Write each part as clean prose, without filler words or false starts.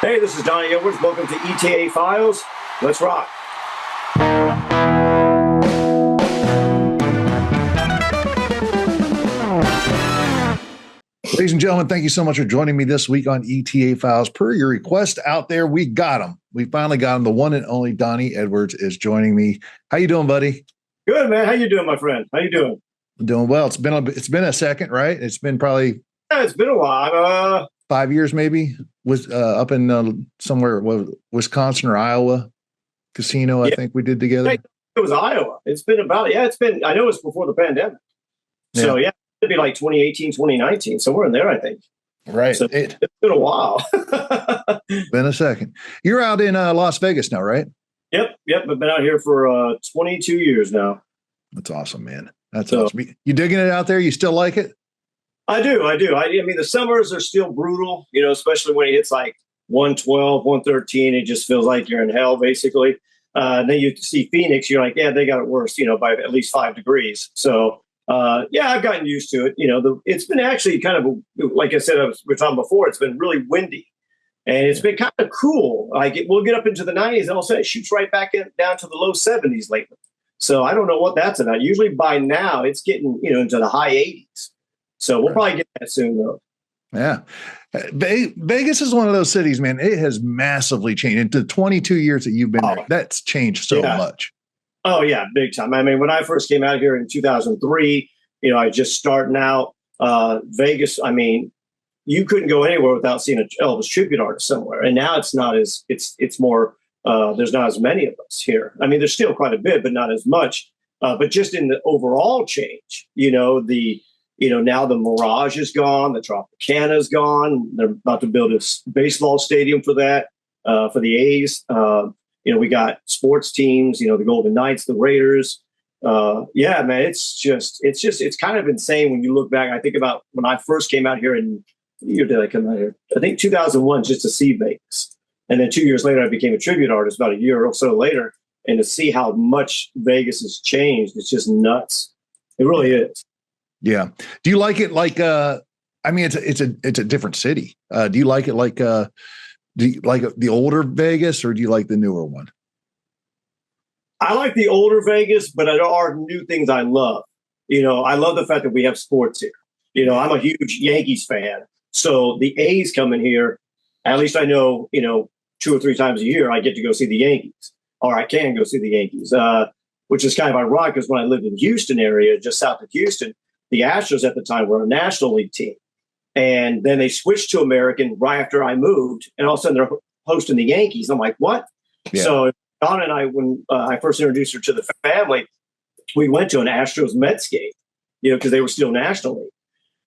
Hey, this is Donny Edwards. Welcome to ETA Files. Let's rock. Ladies and gentlemen, thank you so much for joining me this week on ETA Files. Per your request out there, we got him. We finally got him. The one and only Donny Edwards is joining me. How you doing, buddy? Good, man. How you doing, my friend? How you doing? I'm doing well. It's been a second, right? It's been probably It's been a while. 5 years, maybe. Was up in somewhere, Wisconsin or Iowa casino. I think we did together. It was Iowa. It's been about I know it's before the pandemic. So it'd be like 2018, 2019, somewhere in there, I think. Right. So it's been a while. Been a second. You're out in Las Vegas now, right? Yep. I've been out here for 22 years now. That's awesome, man. That's awesome. You digging it out there? You still like it? I do. I mean, the summers are still brutal, especially when it hits like 112, 113. It just feels like you're in hell, basically. And then you see Phoenix, you're like, yeah, they got it worse, by at least 5 degrees. So, I've gotten used to it. It's been actually kind of, like I said, we were talking before, it's been really windy. And it's been kind of cool. We'll get up into the 90s and all of a sudden it shoots right back down to the low 70s lately. So I don't know what that's about. Usually by now it's getting, into the high 80s. So we'll probably get that soon, though. Yeah. Vegas is one of those cities, man. It has massively changed. In the 22 years that you've been there, that's changed so much. Oh, yeah, big time. I mean, when I first came out here in 2003, I just starting out Vegas. I mean, you couldn't go anywhere without seeing an Elvis Tribute Artist somewhere. And now it's not as, it's more, there's not as many of us here. I mean, there's still quite a bit, but not as much. But just in the overall change, now the Mirage is gone, the Tropicana is gone. They're about to build a baseball stadium for that, for the A's. We got sports teams, the Golden Knights, the Raiders. Man, it's kind of insane when you look back. I think about when I first came out here what year did I come out here? I think 2001, just to see Vegas. And then 2 years later, I became a tribute artist about a year or so later. And to see how much Vegas has changed, it's just nuts. It really is. Yeah. Do you like it like it's a different city. Do you like it like do you like the older Vegas or do you like the newer one? I like the older Vegas, but there are new things I love. I love the fact that we have sports here. I'm a huge Yankees fan. So the A's come in here, at least I know, 2 or 3 times a year I get to go see the Yankees, or I can go see the Yankees, which is kind of ironic because when I lived in Houston area, just south of Houston, the Astros at the time were a National League team. And then they switched to American right after I moved. And all of a sudden they're hosting the Yankees. I'm like, what? Yeah. So Donna and I, when I first introduced her to the family, we went to an Astros Mets game, because they were still National League.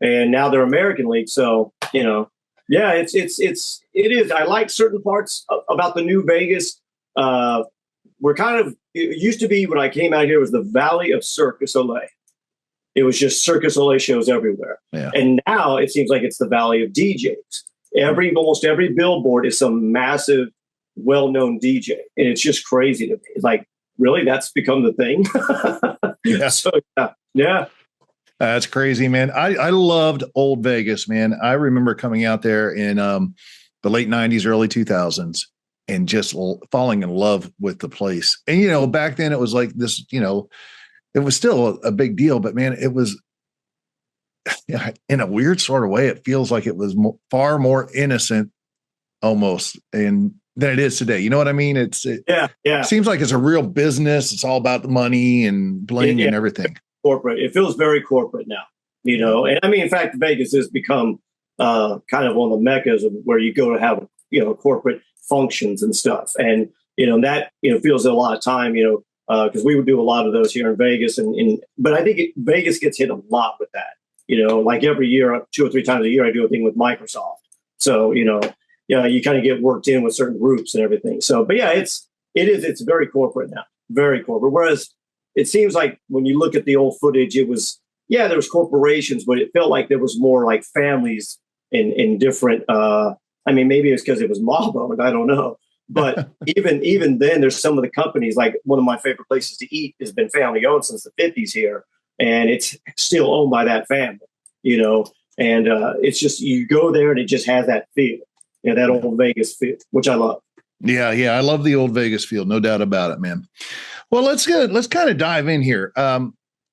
And now they're American League. So, it is. I like certain parts about the new Vegas. It used to be when I came out here was the Valley of Circus Olay. It was just Circus Olay shows everywhere. Yeah. And now it seems like it's the Valley of DJs. Almost every billboard is some massive, well-known DJ. And it's just crazy to me. It's like, really? That's become the thing? Yeah. So, yeah. That's crazy, man. I loved old Vegas, man. I remember coming out there in the late 90s, early 2000s and just falling in love with the place. And, back then it was like this, it was still a big deal, but man, it was in a weird sort of way. It feels like it was far more innocent almost than it is today. You know what I mean? It seems like it's a real business. It's all about the money and bling and everything. Corporate. It feels very corporate now, and I mean, in fact, Vegas has become kind of one of the meccas of where you go to have, corporate functions and stuff. And, that, feels a lot of time, because we would do a lot of those here in Vegas. But I think Vegas gets hit a lot with that, like every year, 2 or 3 times a year, I do a thing with Microsoft. So, you kind of get worked in with certain groups and everything. So, but yeah, it's very corporate now, very corporate. Whereas it seems like when you look at the old footage, it was, there was corporations, but it felt like there was more like families in different, maybe it's because it was mob owned, I don't know. But even then, there's some of the companies, like one of my favorite places to eat has been family owned since the 50s here. And it's still owned by that family, and it's just, you go there and it just has that feel. that old Vegas feel, which I love. Yeah, I love the old Vegas feel, no doubt about it, man. Well, let's kind of dive in here.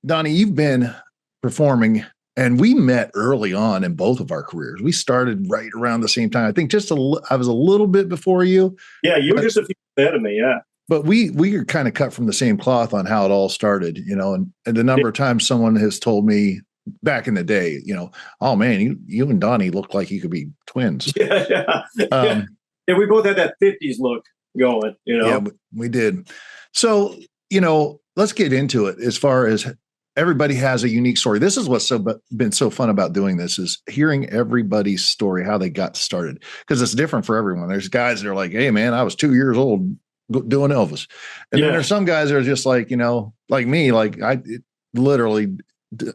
Donny, you've been performing, and we met early on in both of our careers. We started right around the same time. I think I was a little bit before you. Yeah, you were just a few ahead of me. Yeah. But we are kind of cut from the same cloth on how it all started, and the number of times someone has told me back in the day, oh man, you and Donny look like you could be twins. Yeah. And we both had that 50s look going, Yeah, we did. So, let's get into it. As far as everybody has a unique story. This is what's been so fun about doing this, is hearing everybody's story, how they got started, because it's different for everyone. There's guys that are like, hey man, I was 2 years old doing Elvis. And then there's some guys that are just like, like me, like literally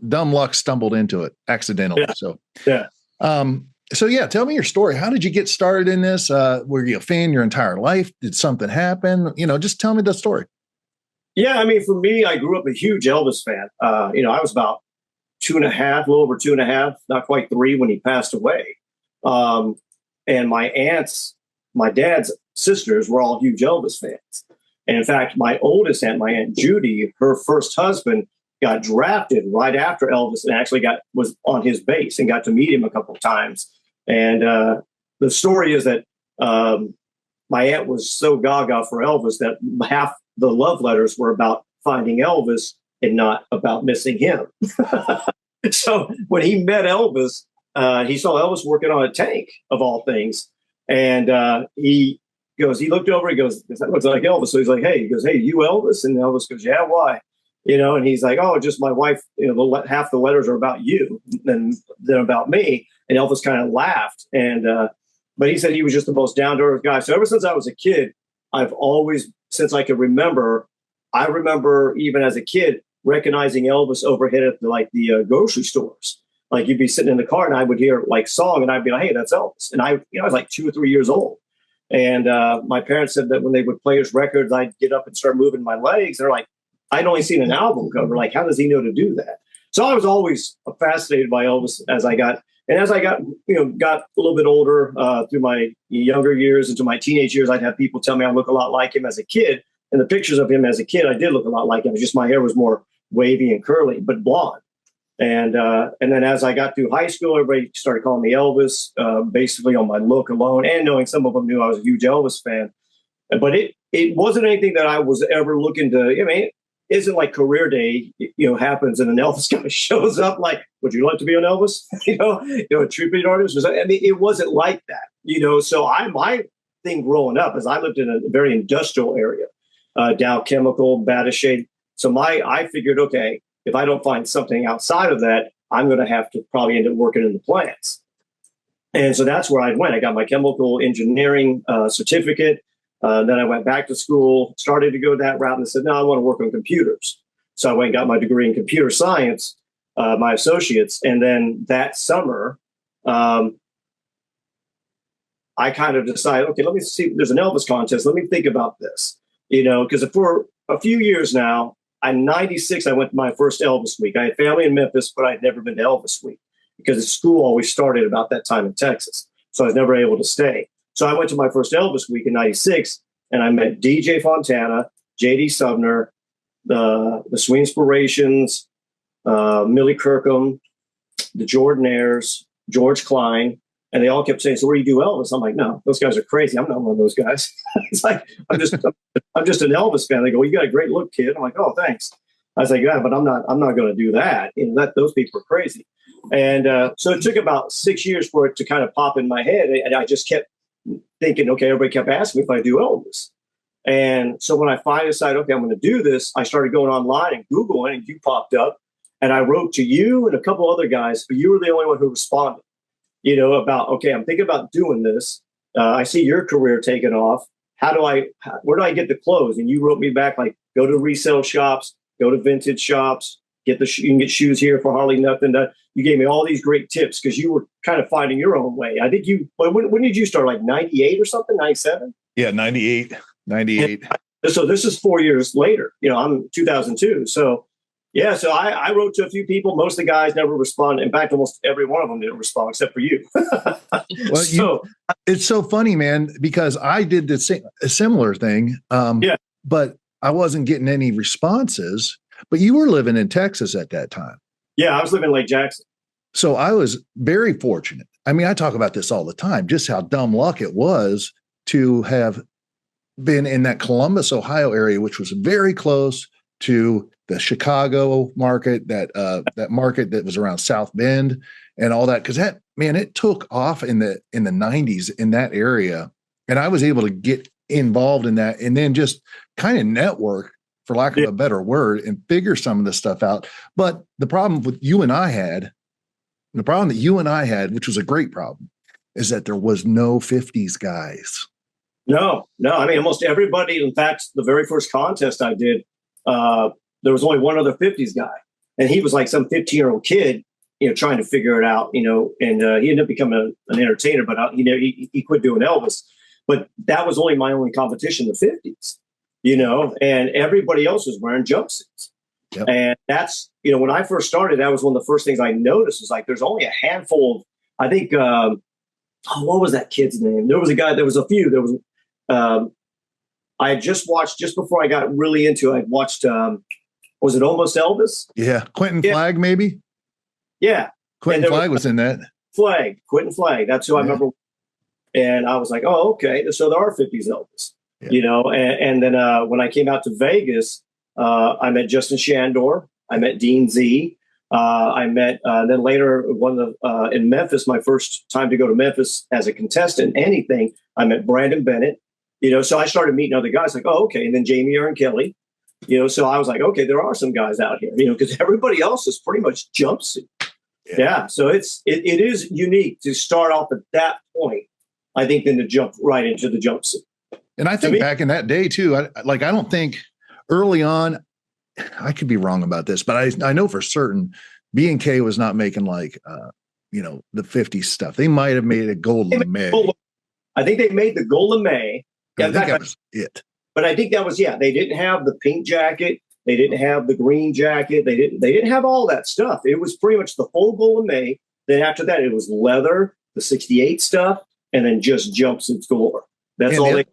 dumb luck stumbled into it accidentally. So tell me your story. How did you get started in this? Were you a fan your entire life? Did something happen? Just tell me the story. Yeah. I mean, for me, I grew up a huge Elvis fan. I was about 2.5, a little over 2.5, not quite 3 when he passed away. And my dad's sisters were all huge Elvis fans. And in fact, my oldest aunt, my Aunt Judy, her first husband got drafted right after Elvis and actually was on his base and got to meet him a couple of times. And the story is that my aunt was so gaga for Elvis that half the love letters were about finding Elvis and not about missing him. So when he met Elvis, he saw Elvis working on a tank, of all things. And he looked over, he goes, that looks like Elvis. So he's like, hey, you Elvis? And Elvis goes, yeah, why? And he's like, oh, just my wife, half the letters are about you and then about me. And Elvis kind of laughed. But he said he was just the most down to earth guy. So ever since I was a kid, I've always, since I can remember, I remember even as a kid recognizing Elvis overhead at the grocery stores. Like you'd be sitting in the car and I would hear song and I'd be like, hey, that's Elvis. And I was like 2 or 3 years old. And my parents said that when they would play his records, I'd get up and start moving my legs. They're like, I'd only seen an album cover. Like, how does he know to do that? So I was always fascinated by Elvis as I got got a little bit older through my younger years into my teenage years. I'd have people tell me I look a lot like him as a kid. And the pictures of him as a kid, I did look a lot like him. It's just my hair was more wavy and curly, but blonde. And then as I got through high school, everybody started calling me Elvis, basically on my look alone, and knowing some of them knew I was a huge Elvis fan. But it wasn't anything that I was ever looking to. I mean, it isn't like career day, happens and an Elvis guy shows up. Like, would you like to be an Elvis? A tribute artist. I mean, it wasn't like that. So my thing growing up is I lived in a very industrial area, Dow Chemical, Batishade. So I figured, okay, if I don't find something outside of that, I'm going to have to probably end up working in the plants. And so that's where I went. I got my chemical engineering certificate. Then I went back to school, started to go that route, and said, no, I want to work on computers. So I went and got my degree in computer science, my associates. And then that summer, I kind of decided, okay, let me see, there's an Elvis contest. Let me think about this, because for a few years now, in 96, I went to my first Elvis week. I had family in Memphis, but I'd never been to Elvis week because the school always started about that time in Texas. So I was never able to stay. So I went to my first Elvis week in 96, and I met DJ Fontana, J.D. Sumner, the Sweet Inspirations, Millie Kirkham, the Jordanaires, George Klein, and they all kept saying, so where do you do Elvis? I'm like, no, those guys are crazy. I'm not one of those guys. It's like, I'm just an Elvis fan. They go, well, you got a great look, kid. I'm like, oh, thanks. I was like, yeah, but I'm not going to do that. Those people are crazy. And so it took about 6 years for it to kind of pop in my head. And I just kept thinking, okay, everybody kept asking me if I do Elvis. And so when I finally decided, okay, I'm going to do this, I started going online and Googling, and you popped up. And I wrote to you and a couple other guys, but you were the only one who responded, about, okay, I'm thinking about doing this. I see your career taking off. Where do I get the clothes? And you wrote me back, like, go to resale shops, go to vintage shops, you can get shoes here for hardly nothing. You gave me all these great tips because you were kind of finding your own way. I think when did you start? Like 98 or something, 97? Yeah, 98. So this is 4 years later, I'm 2002. So yeah, so I wrote to a few people. Most of the guys never responded. In fact, almost every one of them didn't respond except for you. Well, It's so funny, man, because I did a similar thing. Yeah. But I wasn't getting any responses. But you were living in Texas at that time. Yeah, I was living in Lake Jackson. So I was very fortunate. I mean, I talk about this all the time, just how dumb luck it was to have been in that Columbus, Ohio area, which was very close to the Chicago market, that market that was around South Bend and all that. Cause that, man, it took off in the 90s in that area. And I was able to get involved in that and then just kind of network, for lack of a better word, and figure some of this stuff out. But the problem that you and I had, which was a great problem, is that there was no 50s guys. No. I mean, almost everybody. In fact, the very first contest I did, there was only one other 50s guy, and he was like some 15-year-old kid, trying to figure it out, and he ended up becoming an entertainer, but he quit doing Elvis. But that was my only competition, the 50s, and everybody else was wearing jumpsuits. Yep. And that's, when I first started, that was one of the first things I noticed was like, there's only a handful of, I think, what was that kid's name? There was a few. There was, I had just watched, just before I got really into it, I watched, was it Almost Elvis? Yeah. Quentin Flagg, maybe? Yeah. Quentin Flagg was in that. Quentin Flagg. That's who I remember. And I was like, oh, okay. So there are 50s Elvis, and then when I came out to Vegas, I met Justin Shandor. I met Dean Z. I met, then later in Memphis, my first time to go to Memphis as a contestant, anything, I met Brandon Bennett, so I started meeting other guys like, oh, okay. And then Jamie Aaron Kelly, so I was like, okay, there are some guys out here, because everybody else is pretty much jumpsuit. Yeah. So it is unique to start off at that point, I think, than to jump right into the jumpsuit. And I think back in that day too, I don't think early on, I could be wrong about this, but I know for certain B&K was not making like, the 50s stuff. They might've made a gold lame. I think they made the gold lame. Yeah, I think that was it. But I think that was, they didn't have the pink jacket. They didn't have the green jacket. They didn't have all that stuff. It was pretty much the full gold lame. Then after that, it was leather, the 68 stuff, and then just jumpsuits galore. That's all they.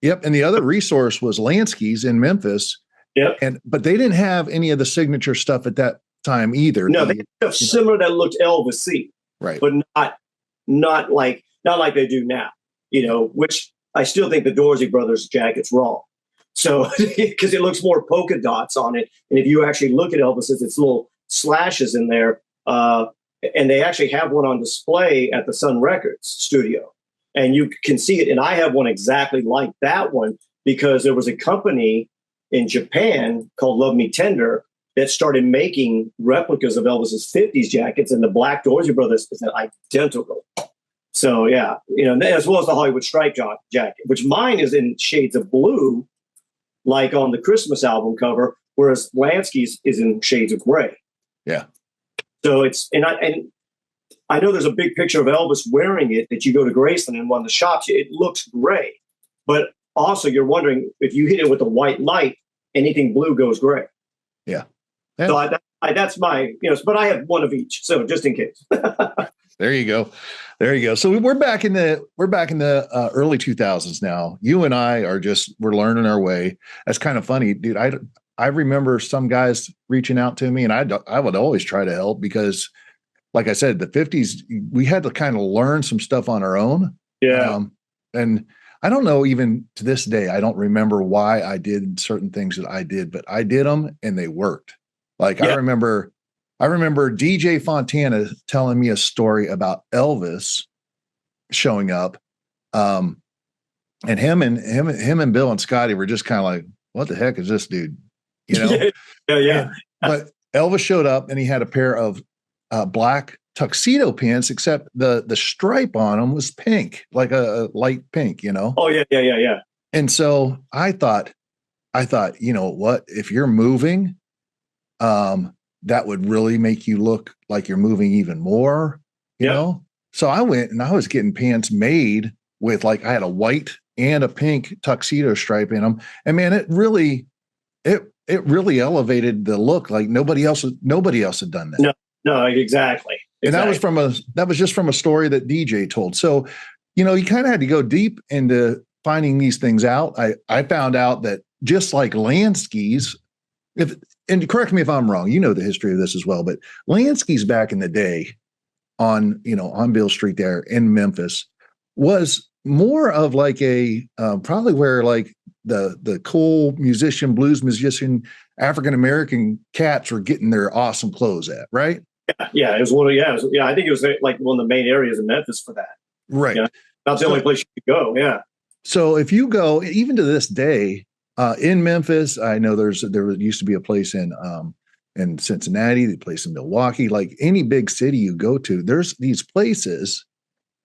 Yep. And the other resource was Lansky's in Memphis. Yep. But they didn't have any of the signature stuff at that time either. No, they have similar that looked Elvis-y. Right. But not like they do now, which I still think the Dorsey Brothers jacket's wrong. So, because it looks more polka dots on it. And if you actually look at Elvis's, it's little slashes in there. And they actually have one on display at the Sun Records studio. And you can see it. And I have one exactly like that one because there was a company in Japan called Love Me Tender that started making replicas of Elvis's 50s jackets, and the Black Dorsey Brothers is identical. So, as well as the Hollywood Stripe jacket, which mine is in shades of blue, like on the Christmas album cover, whereas Lansky's is in shades of gray. Yeah. So and I know there's a big picture of Elvis wearing it that you go to Graceland in one of the shops. It looks gray, but also you're wondering if you hit it with a white light, anything blue goes gray. Yeah. So that's my, but I have one of each. So just in case. There you go. So we're back in the early 2000s now. You and I we're learning our way. That's kind of funny, dude. I remember some guys reaching out to me, and I would always try to help because, like I said, the 50s, we had to kind of learn some stuff on our own. Yeah. And I don't know, even to this day, I don't remember why I did certain things that I did, but I did them and they worked. Like I remember DJ Fontana telling me a story about Elvis showing up. And him and Bill and Scotty were just kind of like, what the heck is this dude? Yeah. But Elvis showed up and he had a pair of black tuxedo pants, except the stripe on them was pink, like a light pink, Oh yeah. And so I thought, what, if you're moving, that would really make you look like you're moving even more, you know? So I went and I was getting pants made with I had a white and a pink tuxedo stripe in them. And man, it really elevated the look. Like nobody else had done that. No, exactly. And that was just from a story that DJ told. So you know, you kind of had to go deep into finding these things out. I found out that just like land skis, and correct me if I'm wrong, you know the history of this as well, but land skis back in the day on Beale Street there in Memphis was more of like a probably where like the cool musician, blues musician, African-American cats were getting their awesome clothes at, right? Yeah, it was I think it was like one of the main areas in Memphis for that. Right. Yeah. That's the only place you could go. Yeah. So if you go, even to this day, in Memphis, I know there used to be a place in Cincinnati, the place in Milwaukee, like any big city you go to, there's these places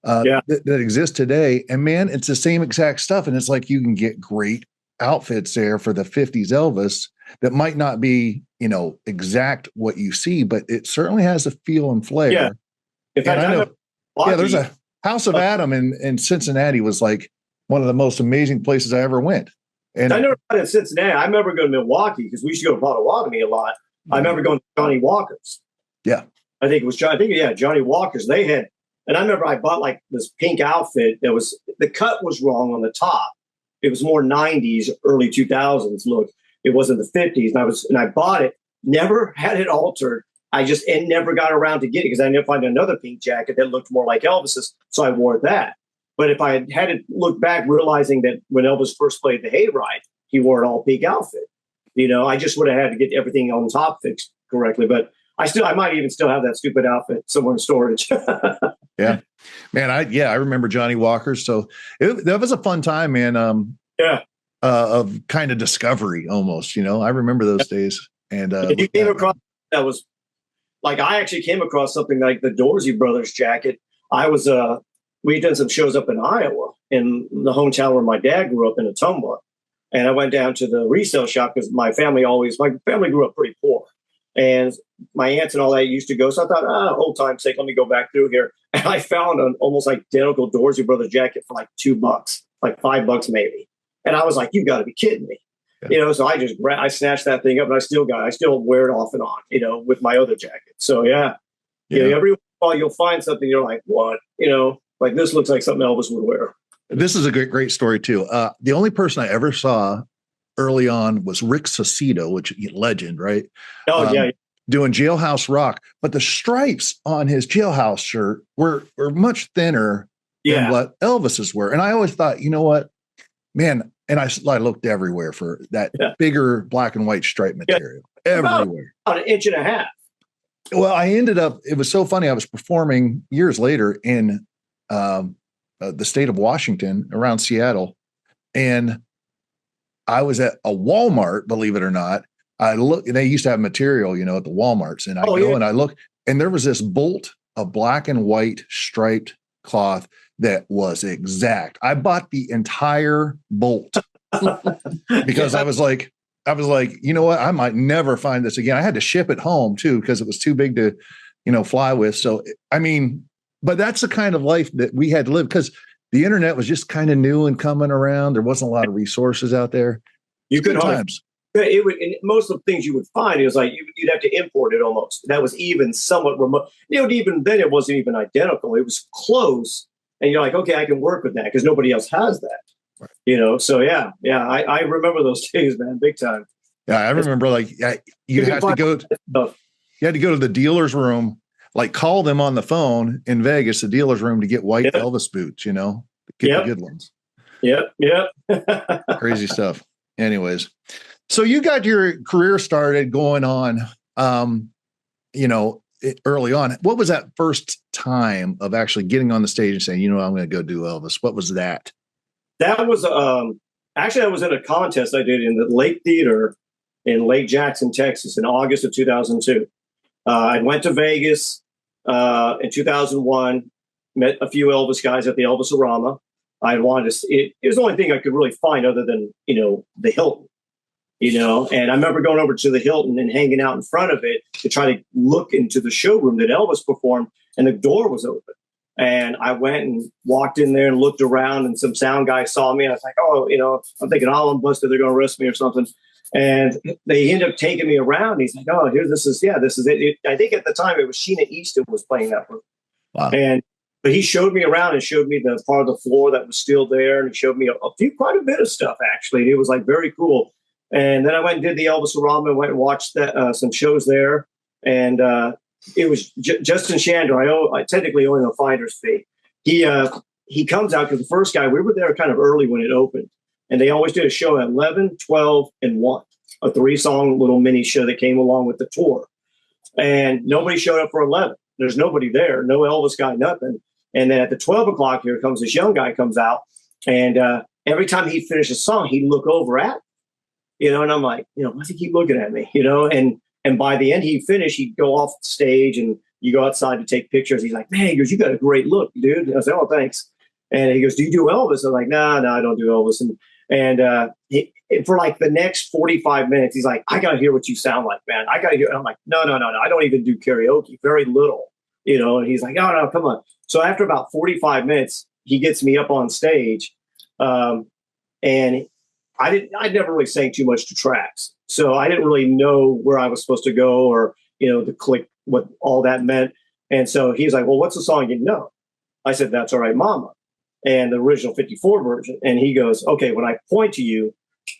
that exist today. And man, it's the same exact stuff. And it's like you can get great outfits there for the 50s Elvis that might not be, exact what you see, but it certainly has a feel and flair. Yeah. In fact, I know, there's a House of Adam in Cincinnati was like one of the most amazing places I ever went. And I never got in Cincinnati. I remember going to Milwaukee because we used to go to Potawatomi a lot. I remember going to Johnny Walker's. Yeah. I think it was Johnny Walker's. They had, and I remember I bought like this pink outfit that was, the cut was wrong on the top. It was more 90s, early 2000s look. It wasn't the 50s. And I bought it, never had it altered. And never got around to get it because I never find another pink jacket that looked more like Elvis's. So I wore that. But if I had to look back, realizing that when Elvis first played the Hayride, he wore an all pink outfit. I just would have had to get everything on top fixed correctly. But I might even still have that stupid outfit somewhere in storage. Yeah, man. I remember Johnny Walker's. So that was a fun time, man. Of kind of discovery almost, I remember those days. And you came across that was like, I actually came across something like the Dorsey Brothers jacket. We'd done some shows up in Iowa in the hometown where my dad grew up in Ottumwa. And I went down to the resale shop because my family grew up pretty poor. And my aunts and all that used to go. So I thought, old time's sake, let me go back through here. And I found an almost identical Dorsey Brothers jacket for like $2, like $5 maybe. And I was like, you got to be kidding me. Yeah. So I snatched that thing up and I still wear it off and on, with my other jacket. So every while you'll find something, you're like, what? Like this looks like something Elvis would wear. This is a great story too. The only person I ever saw early on was Rick Saucedo, which legend, right? Oh yeah. Doing Jailhouse Rock, but the stripes on his Jailhouse shirt were much thinner than what Elvis's were. And I always thought, you know what, man. And I looked everywhere for that bigger black and white stripe material. Everywhere. About 1.5 inches. Well, I ended up, it was so funny. I was performing years later in the state of Washington around Seattle. And I was at a Walmart, believe it or not. I look, and they used to have material, at the Walmarts. And I and I look, and there was this bolt of black and white striped cloth that was exact. I bought the entire bolt because I was like, you know what? I might never find this again. I had to ship it home too, because it was too big to, fly with. So, but that's the kind of life that we had to live because the internet was just kind of new and coming around. There wasn't a lot of resources out there. You could times. It would, and most of the things you would find, it was like you'd have to import it almost. That was even somewhat remote. Even then, it wasn't even identical. It was close. And you're like, okay, I can work with that because nobody else has that, right. So I remember those days, man, big time. Yeah, I remember you had to go to the dealer's room, like call them on the phone in Vegas, the dealer's room, to get white Elvis boots, get the good ones. Yep. Crazy stuff. Anyways, so you got your career started going on, early on. What was that first time of actually getting on the stage and saying, I'm going to go do Elvis? What was that? That was actually I was in a contest I did in the Lake Theater in Lake Jackson, Texas, in August of 2002. I went to Vegas in 2001, met a few Elvis guys at the Elvis-orama. I wanted to. It was the only thing I could really find other than the Hilton. And I remember going over to the Hilton and hanging out in front of it to try to look into the showroom that Elvis performed, and the door was open. And I went and walked in there and looked around, and some sound guy saw me, and I was like, I'm thinking, I'm busted, they're going to arrest me or something. And they ended up taking me around. He's like, this is it. I think at the time it was Sheena Easton was playing that room. Wow. And But he showed me around and showed me the part of the floor that was still there, and he showed me quite a bit of stuff actually. It was like very cool. And then I went and did the Elvis-orama and went and watched some shows there. And it was Justin Chandler. I technically only know finder's fee. He comes out because the first guy, we were there kind of early when it opened, and they always did a show at 11, 12, and 1, a 3-song little mini show that came along with the tour. And nobody showed up for 11. There's nobody there, no Elvis guy, nothing. And then at the 12 o'clock, here comes this young guy comes out, and every time he finished a song, he'd look over at me, and I'm like, why does he keep looking at me, and by the end he finished, he'd go off the stage and you go outside to take pictures. He's like, man, he goes, you got a great look, dude. And I said, oh, thanks. And he goes, do you do Elvis? I'm like, no, I don't do Elvis. And for like the next 45 minutes, he's like, I got to hear what you sound like, man. I got to hear. And I'm like, no. I don't even do karaoke, very little, and he's like, no, come on. So after about 45 minutes, he gets me up on stage. And I never really sang too much to tracks. So I didn't really know where I was supposed to go or, the click, what all that meant. And so he's like, well, what's the song you know? I said, That's All Right, Mama. And the original 54 version. And he goes, okay, when I point to you,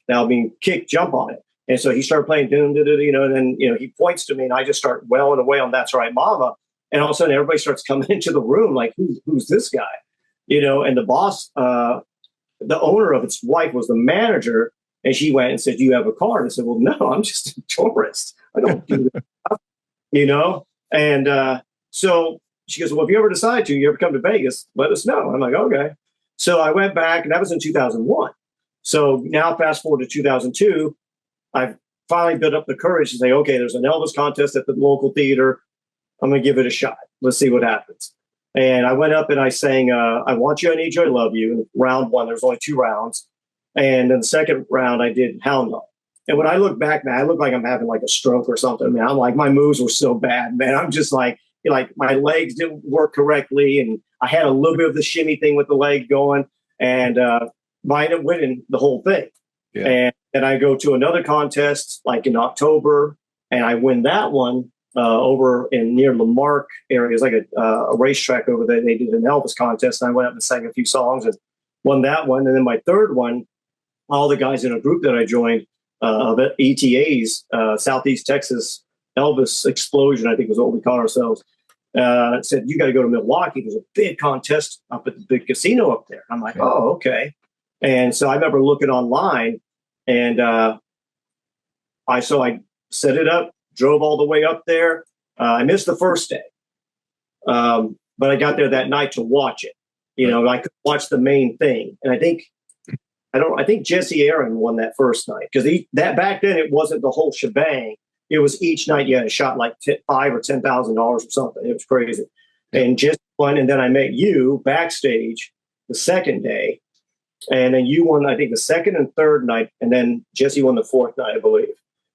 that'll mean kick, jump on it. And so he started playing, and then, he points to me and I just start wailing away on That's All Right, Mama. And all of a sudden everybody starts coming into the room like, who's this guy? And the boss, the owner of its wife was the manager. And she went and said, do you have a card? I said, well, no, I'm just a tourist. I don't do this stuff, And so she goes, well, if you ever decide you ever come to Vegas, let us know. I'm like, okay. So I went back, and that was in 2001. So now fast forward to 2002, I've finally built up the courage to say, okay, there's an Elvis contest at the local theater. I'm going to give it a shot. Let's see what happens. And I went up and I sang, I Want You, I Need You, I Love You. In round 1, there's only 2 rounds. And then the second round, I did Hound Dog. And when I look back, man, I look like I'm having like a stroke or something, man. I'm like, my moves were so bad, man. I'm just like my legs didn't work correctly. And I had a little bit of the shimmy thing with the leg going. And I ended up winning the whole thing. Yeah. And then I go to another contest like in October, and I win that one over in near Lamarck area. It's like a racetrack over there. They did an Elvis contest, and I went up and sang a few songs and won that one. And then my third one, all the guys in a group that I joined of ETAs, Southeast Texas Elvis Explosion, I think was what we call ourselves, said, you got to go to Milwaukee. There's a big contest up at the big casino up there. I'm like, oh, okay. And so I remember looking online, and I set it up, drove all the way up there. I missed the first day, but I got there that night to watch it. I could watch the main thing. And I think Jesse Aaron won that first night, because that back then it wasn't the whole shebang. It was each night you had a shot like $5,000 or $10,000 or something. It was crazy. And Jesse won, and then I met you backstage the second day, and then you won, I think, the second and third night, and then Jesse won the fourth night, I believe.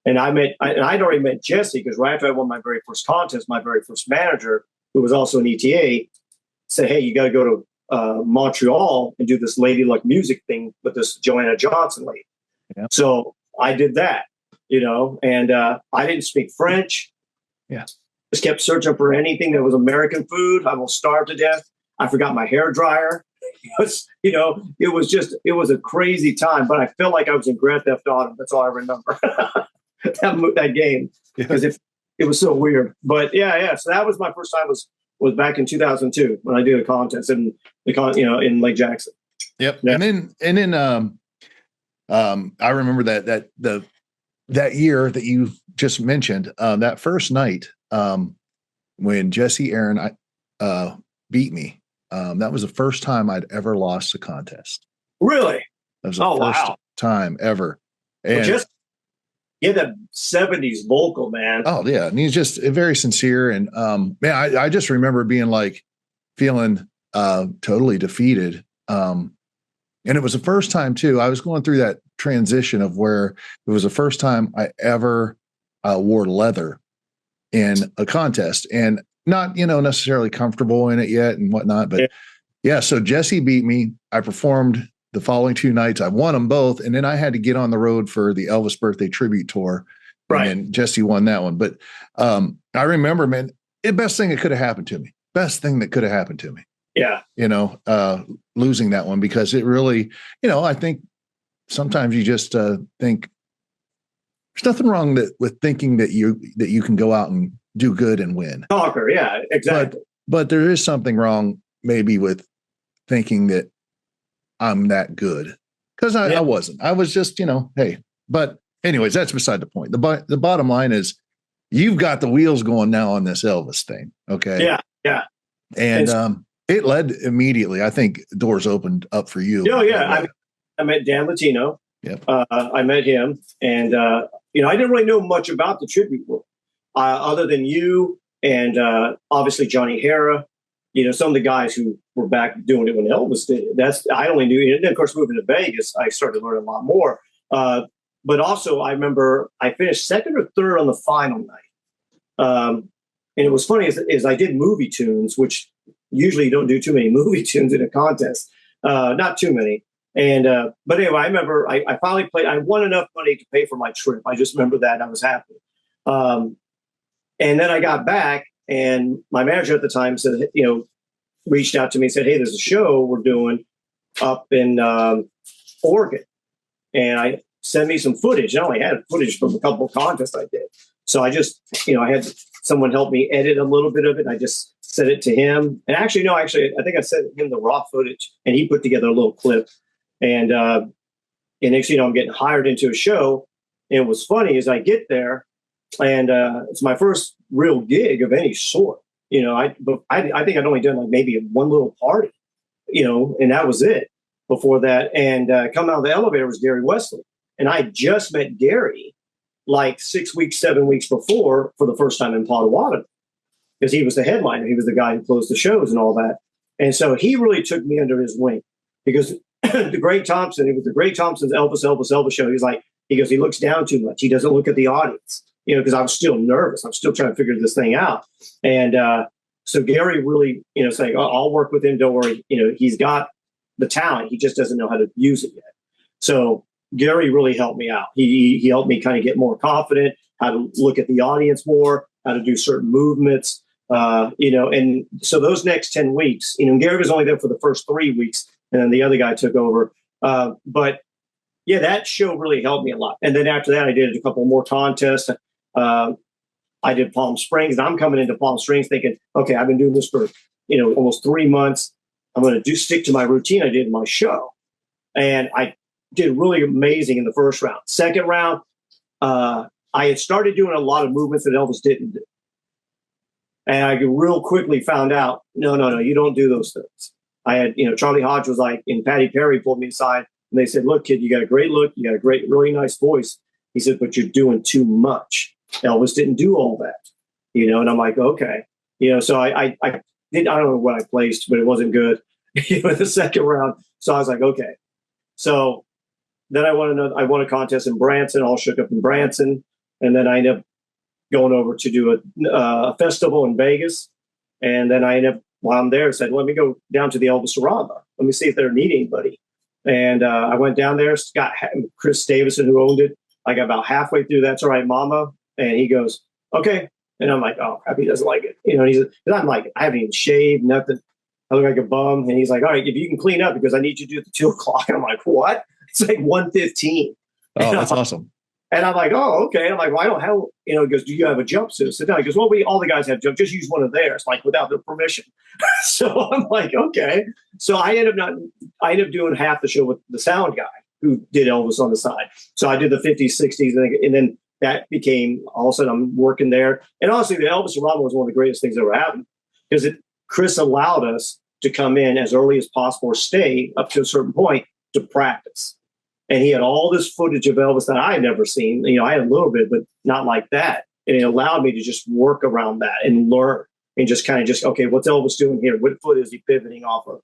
And I'd already met Jesse, because right after I won my very first contest, my very first manager, who was also an ETA, said, hey, you got to go to Montreal and do this Lady Luck music thing with this Joanna Johnson lady. Yeah. So I did that, and I didn't speak French. Yeah. Just kept searching for anything that was American food. I will starve to death. I forgot my hair dryer. It was a crazy time, but I felt like I was in Grand Theft Auto. That's all I remember. that game, because it was so weird. But yeah. So that was my first time was back in 2002 when I did a contest in in Lake Jackson. Yep. Yeah. And then I remember that year that you just mentioned, that first night, when Jesse Aaron beat me. That was the first time I'd ever lost a contest. Really? That was the first time ever. And just that 70s vocal, man. Oh yeah. And he's just very sincere. And man, I just remember being feeling totally defeated. And it was the first time too. I was going through that transition of where it was the first time I ever wore leather in a contest, and not, necessarily comfortable in it yet and whatnot, but yeah. So Jesse beat me. I performed the following 2 nights. I won them both. And then I had to get on the road for the Elvis birthday tribute tour. Right. And Jesse won that one. But I remember, man, the best thing that could have happened to me. Best thing that could have happened to me. Yeah. Losing that one, because it really, I think sometimes you just think there's nothing wrong with thinking that you can go out and do good and win. Conquer. Yeah, exactly. But there is something wrong maybe with thinking that I'm that good, because I wasn't. I was just, hey. But anyways, that's beside the point. The bottom line is you've got the wheels going now on this Elvis thing. Okay. Yeah. Yeah. And it led immediately. I think doors opened up for you. Oh, yeah. I met Dan Latino. Yep. I met him, and I didn't really know much about the tribute world, other than you and obviously Johnny Hara. Some of the guys who were back doing it when Elvis did it. I only knew. And then, of course, moving to Vegas, I started to learn a lot more. But also, I remember I finished second or third on the final night. And it was funny is I did movie tunes, which usually you don't do too many movie tunes in a contest. Not too many. And but anyway, I remember I finally played. I won enough money to pay for my trip. I just remember that, and I was happy. And then I got back, and my manager at the time said, reached out to me and said, "Hey, there's a show we're doing up in Oregon," and I sent me some footage. I only had footage from a couple of contests I did, so I just I had someone help me edit a little bit of it. I just sent it to him, and I think I sent him the raw footage, and he put together a little clip. And next thing you know, I'm getting hired into a show. And what's funny is I get there, and it's my first real gig of any sort. I think I'd only done like maybe one little party, and that was it before that. And coming out of the elevator was Gary Wesley. And I just met Gary like 6 weeks, 7 weeks before for the first time in Potawatomi, because he was the headliner. He was the guy who closed the shows and all that. And so he really took me under his wing, because the Greg Thompson, it was the Greg Thompson's Elvis show. He goes, he looks down too much. He doesn't look at the audience, because I was still nervous. I'm still trying to figure this thing out. And so Gary really, saying, I'll work with him. Don't worry. He's got the talent. He just doesn't know how to use it yet. So Gary really helped me out. He helped me kind of get more confident, how to look at the audience more, how to do certain movements, and so those next 10 weeks, Gary was only there for the first 3 weeks, and then the other guy took over. But yeah, that show really helped me a lot. And then after that, I did a couple more contests. I did Palm Springs, and I'm coming into Palm Springs thinking, okay, I've been doing this for, almost 3 months. I'm going to stick to my routine I did in my show. And I did really amazing in the first round. Second round, I had started doing a lot of movements that Elvis didn't do. And I real quickly found out, no, you don't do those things. I had, Charlie Hodge was like, and Patty Perry pulled me aside, and they said, look, kid, you got a great look. You got a great, really nice voice. He said, but you're doing too much. Elvis didn't do all that, and I'm like, okay. So I don't know what I placed, but it wasn't good, in the second round. So I was like, okay. So then I won a contest in Branson, all shook up in Branson. And then I ended up going over to do a festival in Vegas. And then I ended up, while I'm there, said, let me go down to the Elvis Arama. Let me see if they need anybody. And I went down there. Chris Davison, who owned it, I got about halfway through That's All Right, Mama. And he goes, okay. And I'm like, oh, crap, he doesn't like it. I'm like, I haven't even shaved, nothing. I look like a bum. And he's like, all right, if you can clean up, because I need you to do it at 2:00. And I'm like, what? It's like 1:15. Oh, that's awesome. And I'm like, oh, okay. I'm like, well, I don't have, he goes, do you have a jumpsuit? I said, no. He goes, well, all the guys have jump. Just use one of theirs, like without their permission. So I'm like, okay. So I ended up doing half the show with the sound guy who did Elvis on the side. So I did the 50s, 60s, and then that became, all of a sudden I'm working there. And honestly, the Elvis Arama was one of the greatest things that ever happened, because Chris allowed us to come in as early as possible or stay up to a certain point to practice. And he had all this footage of Elvis that I had never seen. I had a little bit, but not like that. And it allowed me to just work around that and learn and just kind of okay, what's Elvis doing here? What foot is he pivoting off of?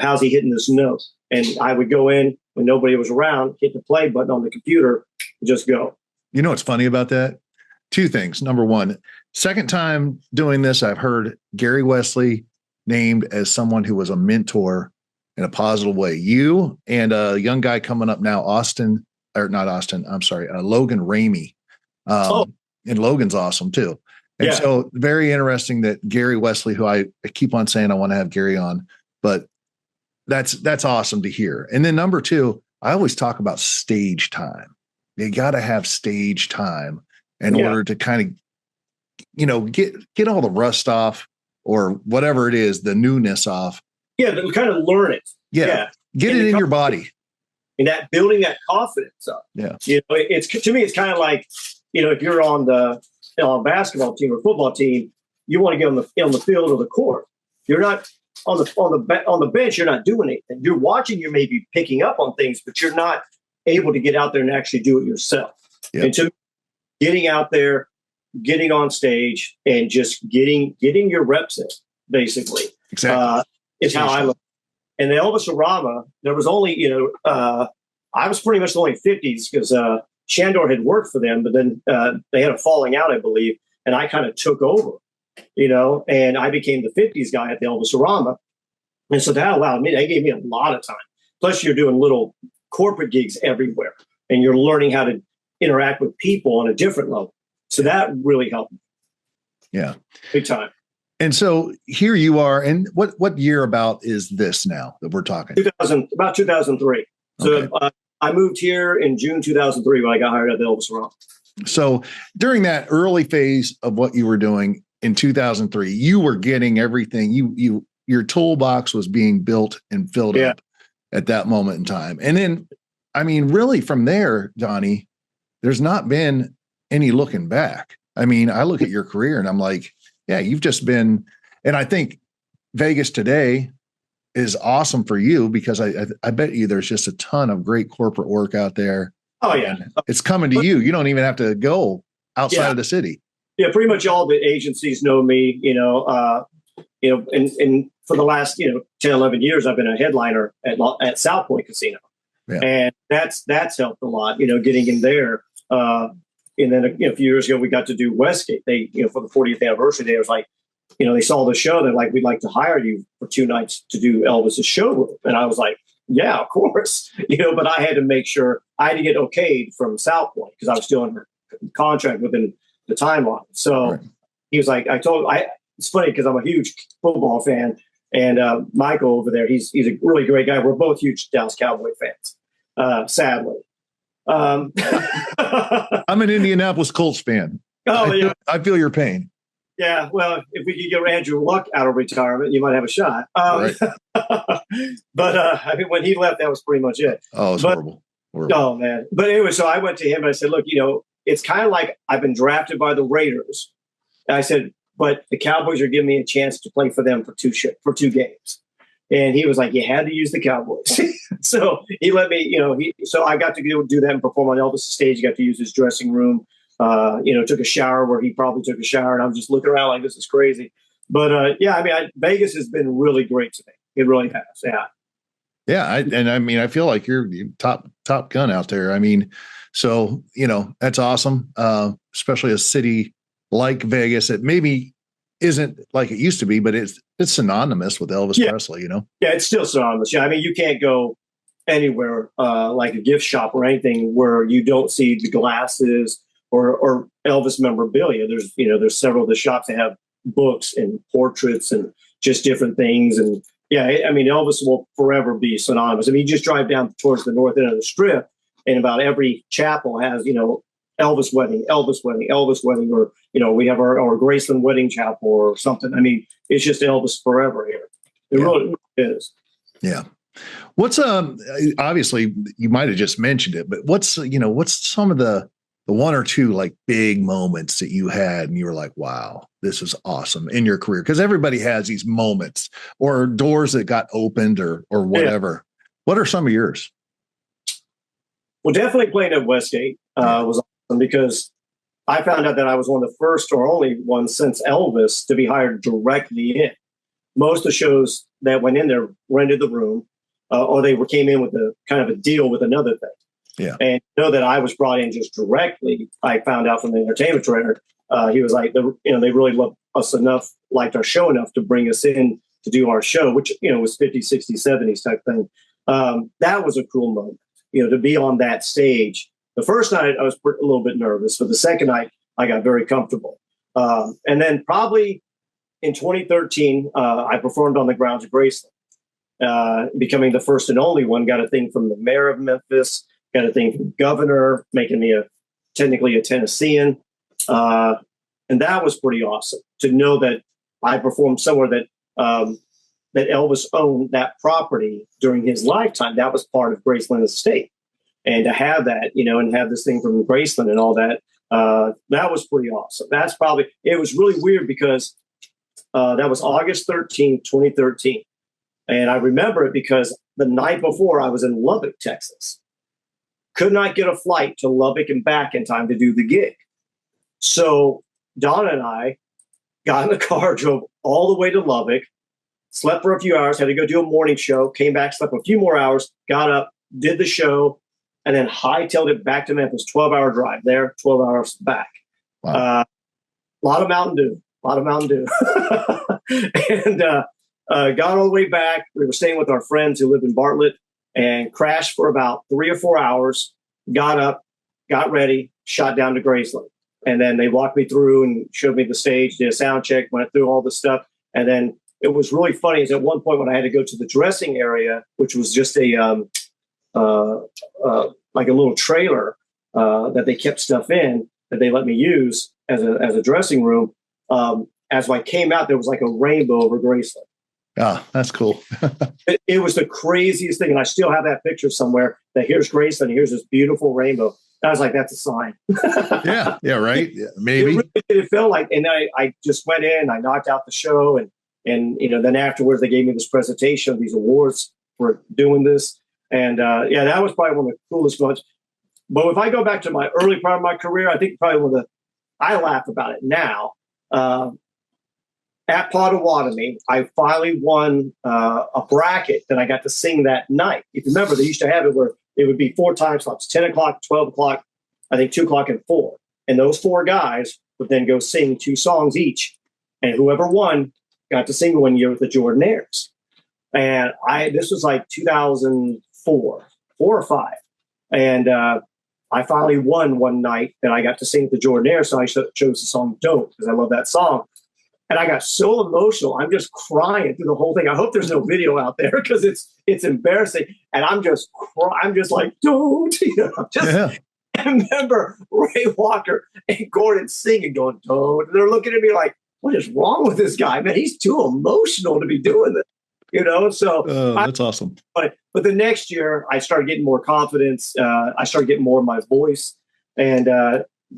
How's he hitting this note? And I would go in when nobody was around, hit the play button on the computer, and just go. You know what's funny about that? Two things. Number one, second time doing this, I've heard Gary Wesley named as someone who was a mentor in a positive way. You and a young guy coming up now, Logan Ramey. And Logan's awesome too. And so very interesting that Gary Wesley, who I keep on saying I want to have Gary on, but that's awesome to hear. And then number two, I always talk about stage time. You got to have stage time in order to kind of, you know, get all the rust off or whatever it is, the newness off. Yeah, but kind of learn it. Yeah. Get it in your body. And that building that confidence up. Yeah. You know, it's to me, it's kind of like, you know, if you're on the basketball team or football team, you want to get on the field or the court. You're not on the bench. You're not doing anything. You're watching. You may be picking up on things, but you're not able to get out there and actually do it yourself. Yep. And to getting out there, getting on stage, and just getting your reps in, basically, exactly, is how I look. And the Elvis-orama, there was only, you know, I was pretty much the only 50s because Shandor had worked for them, but then they had a falling out, I believe, and I kind of took over, you know, and I became the 50s guy at the Elvis-orama. And so that allowed me, they gave me a lot of time. Plus, you're doing little corporate gigs everywhere, and you're learning how to interact with people on a different level. So that really helped me. Yeah. Big time. And so here you are. And what year about is this now that we're talking? About 2003. So okay. I moved here in June 2003 when I got hired at the Elvis-orama. So during that early phase of what you were doing in 2003, you were getting everything. Your toolbox was being built and filled up at that moment in time. And then, I mean, really from there, Donny, there's not been any looking back. I mean, I look at your career and I'm like, yeah, you've just been, and I think Vegas today is awesome for you because I bet you there's just a ton of great corporate work out there. Oh yeah. It's coming to you. You don't even have to go outside of the city. Yeah. Pretty much all the agencies know me, and for the last, 10, 11 years, I've been a headliner at South Point Casino. Yeah. And that's helped a lot, getting in there. And then a few years ago, we got to do Westgate. They, for the 40th anniversary, they was like, they saw the show. They're like, we'd like to hire you for 2 nights to do Elvis's showroom. And I was like, yeah, of course. But I had to make sure I had to get okayed from South Point because I was still under contract within the timeline. So he was like, it's funny because I'm a huge football fan. And Michael over there, he's a really great guy. We're both huge Dallas Cowboy fans, sadly. I'm an Indianapolis Colts fan. Oh, I feel your pain. Yeah, well, if we could get Andrew Luck out of retirement, you might have a shot. But I mean, when he left, that was pretty much it. Oh, it's horrible. Oh man! But anyway, so I went to him and I said, "Look, it's kind of like I've been drafted by the Raiders." And I said, "But the Cowboys are giving me a chance to play for them for 2 games." And he was like, "You had to use the Cowboys." So he let me, so I got to go do that and perform on Elvis' stage. Got to use his dressing room. Took a shower where he probably took a shower, and I was just looking around like, this is crazy. But I mean, Vegas has been really great to me. It really has. Yeah. Yeah. I feel like you're top gun out there. I mean, so, that's awesome. Especially a city like Vegas that maybe isn't like it used to be, but it's synonymous with Elvis Presley, Yeah, it's still synonymous. Yeah. I mean, you can't go anywhere like a gift shop or anything where you don't see the glasses or Elvis memorabilia. There's several of the shops that have books and portraits and just different things. And I mean, Elvis will forever be synonymous. I mean, you just drive down towards the north end of the strip and about every chapel has, Elvis wedding, Elvis wedding, Elvis wedding, or, we have our Graceland wedding chapel or something. I mean, it's just Elvis forever here. It really is. Yeah. What's, obviously you might've just mentioned it, but what's some of the 1 or 2 like big moments that you had and you were like, wow, this is awesome in your career? Because everybody has these moments or doors that got opened or whatever. Yeah. What are some of yours? Well, definitely playing at Westgate was awesome because I found out that I was one of the first or only ones since Elvis to be hired directly in. Most of the shows that went in there rented the room or they came in with a kind of a deal with another thing. Yeah. And that I was brought in just directly. I found out from the entertainment director. He was like, they really loved us enough, liked our show enough to bring us in to do our show, which, was 50s, 60s, 70s type thing. That was a cool moment, to be on that stage. The first night I was a little bit nervous, but the second night I got very comfortable. And then probably in 2013, I performed on the grounds of Graceland. becoming the first and only one. Got a thing from the mayor of Memphis, got a thing from the governor, making me technically a Tennessean. And that was pretty awesome to know that I performed somewhere that Elvis owned that property during his lifetime. That was part of Graceland estate. And to have that, and have this thing from Graceland and all that, that was pretty awesome. It was really weird because that was August 13th, 2013. And I remember it because the night before I was in Lubbock, Texas. Could not get a flight to Lubbock and back in time to do the gig. So Donna and I got in the car, drove all the way to Lubbock, slept for a few hours, had to go do a morning show, came back, slept a few more hours, got up, did the show, and then hightailed it back to Memphis. 12-hour drive there, 12 hours back. Wow. A lot of Mountain Dew. And got all the way back. We were staying with our friends who lived in Bartlett and crashed for about 3 or 4 hours, got up, got ready, shot down to Graceland. And then they walked me through and showed me the stage, did a sound check, went through all the stuff. And then it was really funny is at one point when I had to go to the dressing area, which was just like a little trailer that they kept stuff in that they let me use as a dressing room. As I came out, there was like a rainbow over Graceland. Ah, that's cool. It was the craziest thing. And I still have that picture somewhere that here's Graceland, here's this beautiful rainbow. I was like, that's a sign. Yeah, right. Yeah, maybe. It felt like, and I just went in, I knocked out the show, and then afterwards they gave me this presentation of these awards for doing this. And that was probably one of the coolest ones. But if I go back to my early part of my career, I think probably I laugh about it now. At Potawatomi, I finally won a bracket that I got to sing that night. If you remember, they used to have it where it would be 4 time slots, 10 o'clock, 12 o'clock, I think 2 o'clock and 4. And those 4 guys would then go sing 2 songs each. And whoever won got to sing 1 year with the Jordanaires. And this was like 2004, 4 or 5. And I finally won one night that I got to sing with the Jordanaires. So I chose the song Don't because I love that song. And I got so emotional. I'm just crying through the whole thing. I hope there's no video out there because it's embarrassing. And I'm just like, don't. I remember Ray Walker and Gordon singing, going, don't. And they're looking at me like, what is wrong with this guy? Man, he's too emotional to be doing this. So that's awesome. But the next year, I started getting more confidence. I started getting more of my voice. And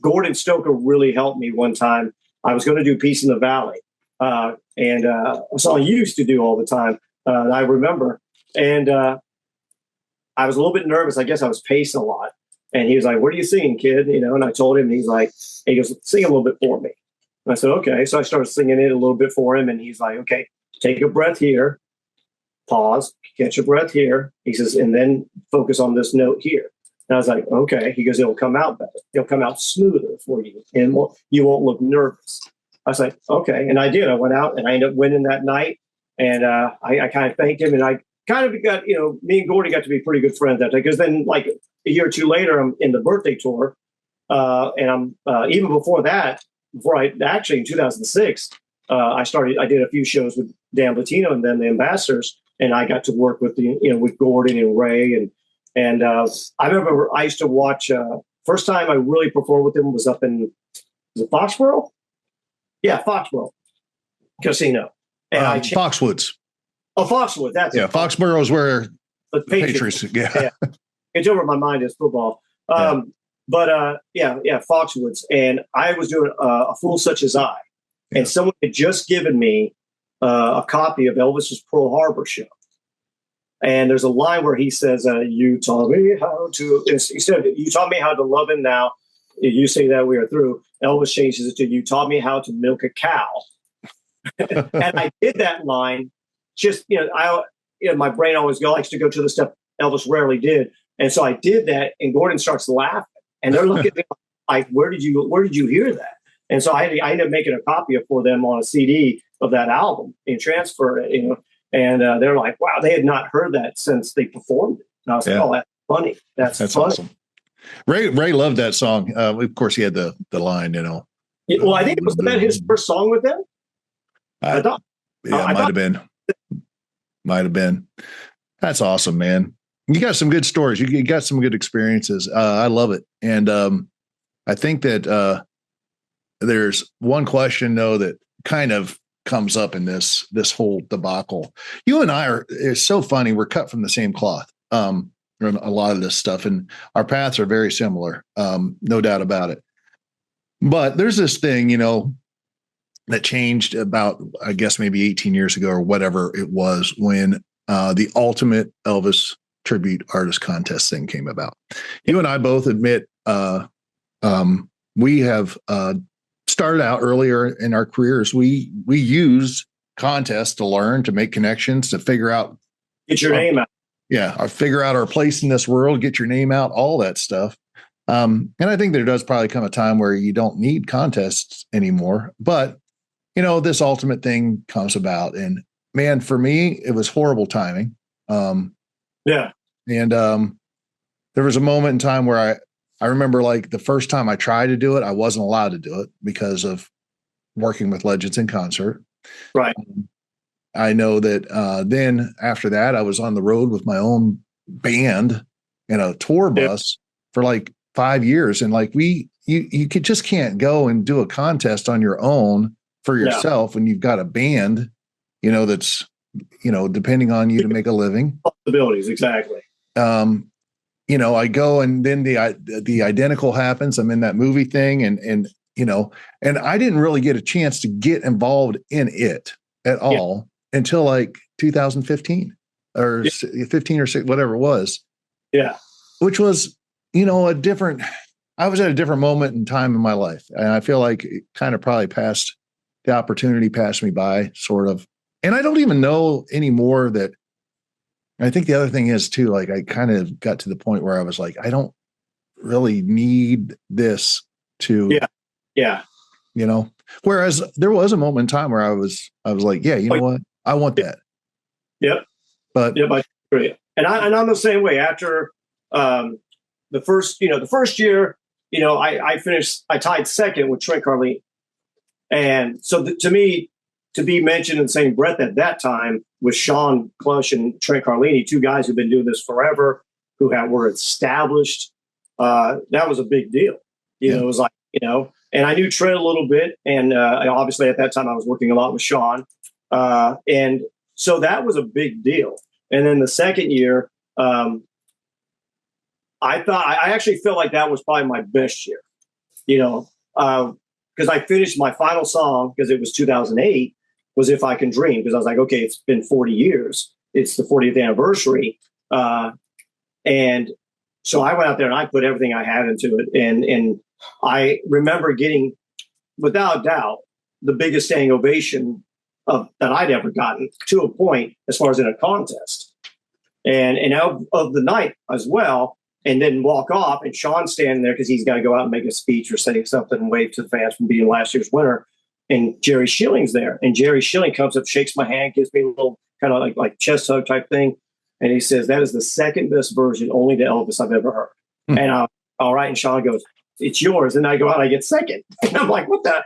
Gordon Stoker really helped me one time. I was going to do Peace in the Valley, and a song you used to do all the time, I remember. And I was a little bit nervous. I guess I was pacing a lot. And he was like, what are you singing, kid? And I told him, and he goes, sing a little bit for me. And I said, okay. So I started singing it a little bit for him. And he's like, okay, take a breath here, pause, catch your breath here. He says, and then focus on this note here. And I was like, okay. He goes, it'll come out better. It'll come out smoother for you. And you won't look nervous. I was like, okay. And I did. I went out and I ended up winning that night. And I kind of thanked him. And I kind of got, me and Gordy got to be pretty good friends that day. Because then like a year or two later, I'm in the birthday tour. And I'm even before that, in 2006, I did a few shows with Dan Latino and then the Ambassadors. And I got to work with with Gordon and Ray and I remember I used to watch. First time I really performed with him was up in Foxborough. Yeah, Foxborough Casino. And Foxwoods. Oh, Foxwoods. That's it. Foxborough is where the Patriots. Yeah. It's over my mind is football. But Foxwoods. And I was doing A Fool Such as I. Yeah. And someone had just given me a copy of Elvis's Pearl Harbor show. And there's a line where he says, you taught me how to, he said, you taught me how to love him now. You say that we are through. Elvis changes it to, you taught me how to milk a cow. And I did that line just, my brain always likes to go to the stuff Elvis rarely did. And so I did that and Gordon starts laughing and they're looking at me like, where did you hear that? And so I ended up making a copy for them on a CD of that album and transfer it, and they're like, wow, they had not heard that since they performed it. And I was like, oh, that's funny. That's funny. Awesome. Ray loved that song. Of course, he had the line, Well, I think it was his first song with them. It might have been. Might have been. That's awesome, man. You got some good stories. You got some good experiences. I love it. And I think that there's one question though that kind of comes up in this whole debacle. You and I it's so funny. We're cut from the same cloth. On a lot of this stuff, and our paths are very similar. No doubt about it. But there's this thing, that changed about, I guess, maybe 18 years ago or whatever it was, when the ultimate Elvis Tribute Artist contest thing came about. You and I both admit we have started out earlier in our careers. We used contests to learn, to make connections, to figure out, get your name out. Yeah, or figure out our place in this world, get your name out, all that stuff. And I think there does probably come a time where you don't need contests anymore. But, this ultimate thing comes about. And man, for me, it was horrible timing. Yeah. And there was a moment in time where I remember, like, the first time I tried to do it, I wasn't allowed to do it because of working with Legends in Concert. Right. I know that then after that, I was on the road with my own band in a tour bus for like 5 years. And like you just can't go and do a contest on your own for yourself when you've got a band, that's, depending on you to make a living. Possibilities, exactly. I go, and then the identical happens. I'm in that movie thing, and I didn't really get a chance to get involved in it at all until like 2015 or 15 or 6, whatever it was. Yeah. Which was, I was at a different moment in time in my life. And I feel like it kind of probably the opportunity passed me by, sort of. And I don't even know anymore that. I think the other thing is too, like, I kind of got to the point where I was like, I don't really need this to, whereas there was a moment in time where I was like, yeah, you know what? I want that. Yep. But I agree. And I'm the same way. After the first year, I tied second with Trent Carlini. And so to me, to be mentioned in the same breath at that time with Sean Clush and Trent Carlini, two guys who've been doing this forever, who were established, that was a big deal. It was like, and I knew Trent a little bit. And obviously at that time I was working a lot with Sean. And so that was a big deal. And then the second year, I actually felt like that was probably my best year, because I finished my final song, because it was 2008, was If I Can Dream, because I was like, okay, it's been 40 years. It's the 40th anniversary. And so I went out there and I put everything I had into it. And I remember getting, without doubt, the biggest standing ovation that I'd ever gotten, to a point, as far as in a contest. And of the night as well, and then walk off, and Sean's standing there because he's got to go out and make a speech or say something and wave to the fans from being last year's winner. And Jerry Schilling's there, and Jerry Schilling comes up, shakes my hand, gives me a little kind of like chest hug type thing, and he says, "That is the second best version, only to Elvis, I've ever heard." And I'm all right, and Sean goes, "It's yours," and I go out, I get second, and I'm like, "What the?"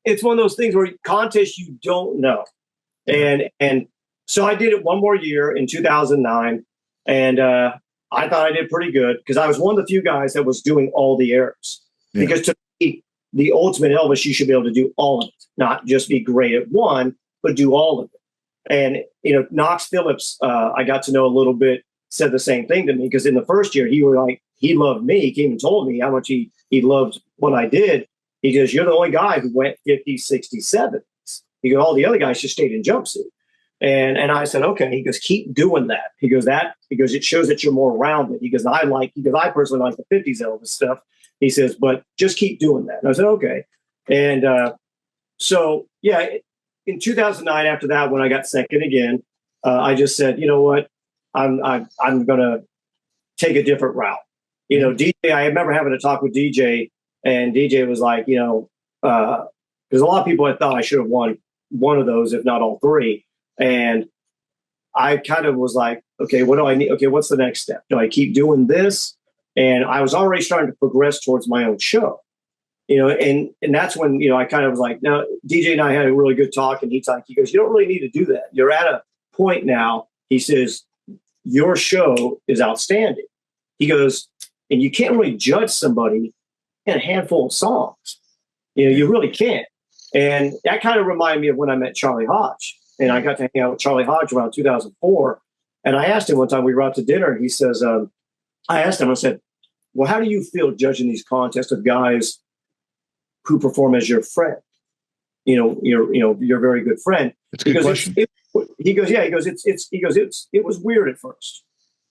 It's one of those things where contests you don't know, and so I did it one more year in 2009, and I thought I did pretty good, because I was one of the few guys that was doing all the eras. Yeah. Because to me, the ultimate Elvis, you should be able to do all of it, not just be great at one, but do all of it. And, Knox Phillips, I got to know a little bit, said the same thing to me, because in the first year, he loved me. He came and told me how much he loved what I did. He goes, "You're the only guy who went 50s, 60s, 70s. He goes, all the other guys just stayed in jumpsuit." And I said, okay. He goes, "Keep doing that." He goes, it shows that you're more rounded. He goes, I personally like the 50s Elvis stuff. He says, "But just keep doing that." And I said, okay. And so, yeah, in 2009, after that, when I got second again, I just said, you know what, I'm going to take a different route. DJ, I remember having a talk with DJ, and DJ was like, because a lot of people had thought I should have won one of those, if not all three. And I kind of was like, okay, what do I need? Okay, what's the next step? Do I keep doing this? And I was already starting to progress towards my own show, and that's when, I kind of was like, now DJ and I had a really good talk, and he goes, "You don't really need to do that. You're at a point now, he says, your show is outstanding. He goes, and you can't really judge somebody in a handful of songs. You really can't. And that kind of reminded me of when I met Charlie Hodge. And I got to hang out with Charlie Hodge around 2004. And I asked him one time, we were out to dinner, and he says, I asked him, I said, well, how do you feel judging these contests of guys who perform as your friend? Your very good friend. It's a good question. He goes, it was weird at first.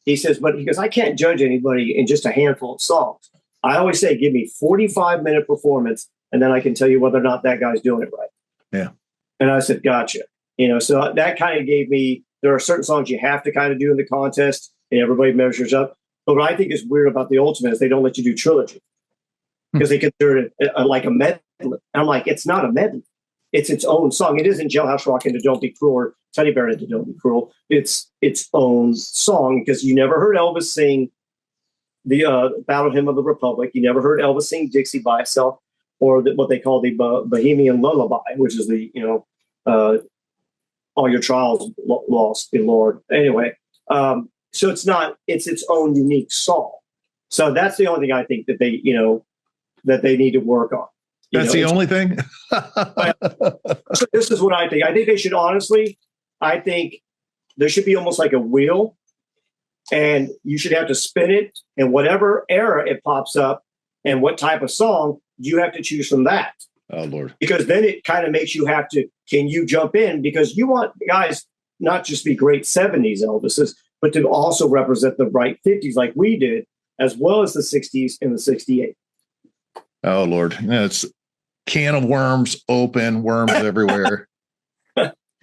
He says, but he goes, I can't judge anybody in just a handful of songs. I always say, give me 45-minute performance, and then I can tell you whether or not that guy's doing it right. Yeah. And I said, gotcha. So that kind of gave me, there are certain songs you have to kind of do in the contest, and everybody measures up. But what I think is weird about the Ultimate is they don't let you do trilogy because they consider it like a medley. And I'm like, it's not a medley. It's its own song. It isn't Jailhouse Rock into Don't Be Cruel or Teddy Bear into Don't Be Cruel. It's its own song because you never heard Elvis sing the Battle Hymn of the Republic. You never heard Elvis sing Dixie by itself or what they call the Bohemian Lullaby, which is the, all your trials lost, the Lord. Anyway, so it's its own unique song. So that's the only thing I think that they need to work on. That's the only thing. So this is what I think. I think they should I think there should be almost like a wheel, and you should have to spin it, and whatever era it pops up and what type of song, you have to choose from that. Oh, Lord. Because then it kind of makes you have to, can you jump in? Because you want guys not just be great 70s Elvises, but to also represent the right 50s like we did, as well as the 60s and the 68. Oh, Lord. It's can of worms open, worms everywhere.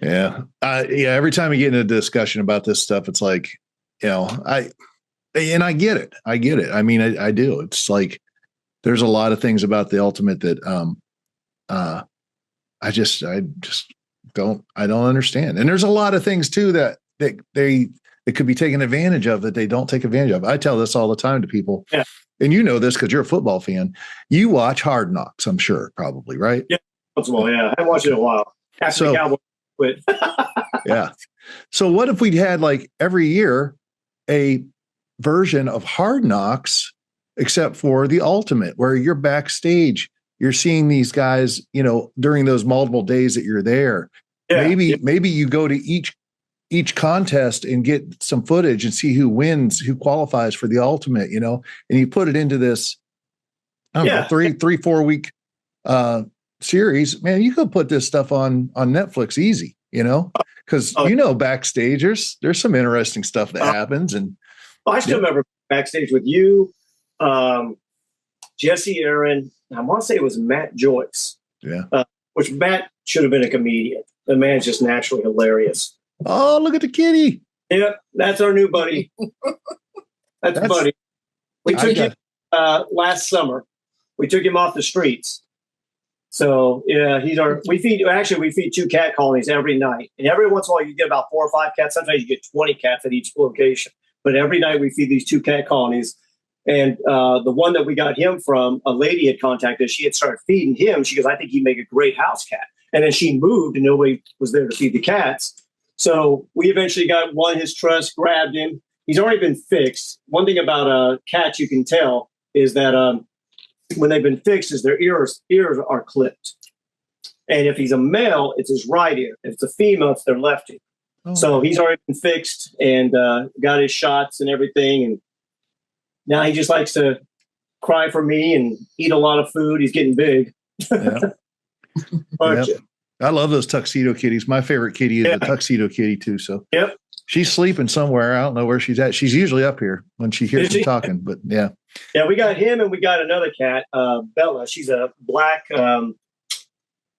Yeah. Every time you get into a discussion about this stuff, it's like, I get it. I mean, I do. It's like, there's a lot of things about the Ultimate that, I just don't understand. And there's a lot of things too that they could be taken advantage of that they don't take advantage of. I tell this all the time to people. Yeah. And you know this because you're a football fan. You watch Hard Knocks, I'm sure, probably, right? Yeah. Well, yeah. I haven't watched it in a while. After the Cowboys quit. Yeah. So what if we'd had like every year a version of Hard Knocks, except for the Ultimate, where you're backstage, you're seeing these guys, during those multiple days that you're there. Yeah. Maybe you go to each contest and get some footage and see who wins, who qualifies for the Ultimate, and you put it into this, I don't know, 3-4 week series. Man, you could put this stuff on Netflix easy, because backstage there's some interesting stuff that happens. And I still remember backstage with you, Jesse Aaron. I want to say it was Matt Joyce. Yeah. Which Matt should have been a comedian. The man's just naturally hilarious. Oh, look at the kitty. Yeah, that's our new buddy. That's Buddy. We took him last summer. We took him off the streets. So yeah, we feed 2 cat colonies every night. And every once in a while you get about 4 or 5 cats. Sometimes you get 20 cats at each location. But every night we feed these 2 cat colonies. And the one that we got him from, a lady had contacted us. She had started feeding him. She goes, I think he'd make a great house cat. And then she moved and nobody was there to feed the cats. So we eventually got his trust, grabbed him. He's already been fixed. One thing about cats you can tell is that when they've been fixed is their ears are clipped. And if he's a male, it's his right ear. If it's a female, it's their left ear. Oh. So he's already been fixed and got his shots and everything. And now he just likes to cry for me and eat a lot of food. He's getting big. Yeah. Yep. I love those tuxedo kitties. My favorite kitty is a tuxedo kitty too. So she's sleeping somewhere. I don't know where she's at. She's usually up here when she hears me talking, but yeah. Yeah, we got him and we got another cat, Bella. She's a black,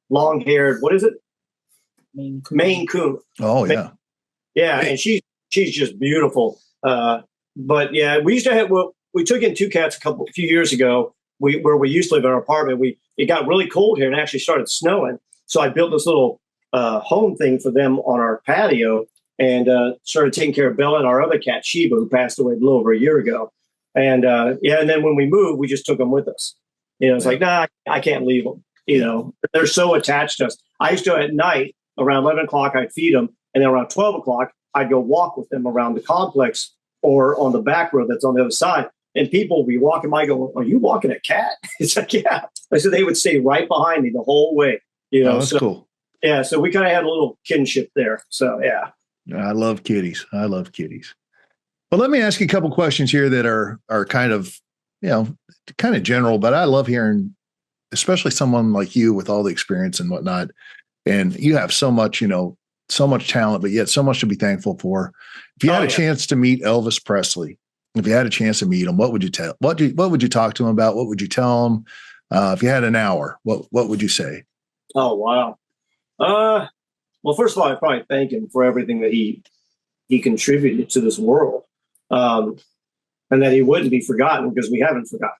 long-haired, what is it? Maine Coon. Oh, yeah. Yeah, and she's just beautiful. But yeah, we used to have, we took in 2 cats a few years ago where we used to live in our apartment. It got really cold here and actually started snowing. So I built this little home thing for them on our patio and started taking care of Bella and our other cat, Sheba, who passed away a little over a year ago. And and then when we moved, we just took them with us. It's like, nah, I can't leave them. They're so attached to us. I used to, at night, around 11 o'clock, I'd feed them. And then around 12 o'clock, I'd go walk with them around the complex or on the back road that's on the other side. And people would be walking by, go, "Are you walking a cat?" It's like, "Yeah." I said they would stay right behind me the whole way. You know, Oh, that's cool. Yeah, so we kind of had a little kinship there. So yeah. I love kitties. I love kitties. But let me ask you a couple questions here that are kind of, kind of general, but I love hearing, especially someone like you with all the experience and whatnot. And you have so much, so much talent, but yet so much to be thankful for. If you had a chance to meet Elvis Presley, if you had a chance to meet him, what would you tell? What would you talk to him about? What would you tell him? If you had an hour, what would you say? Oh, wow. Well, first of all, I'd probably thank him for everything that he contributed to this world, and that he wouldn't be forgotten, because we haven't forgotten.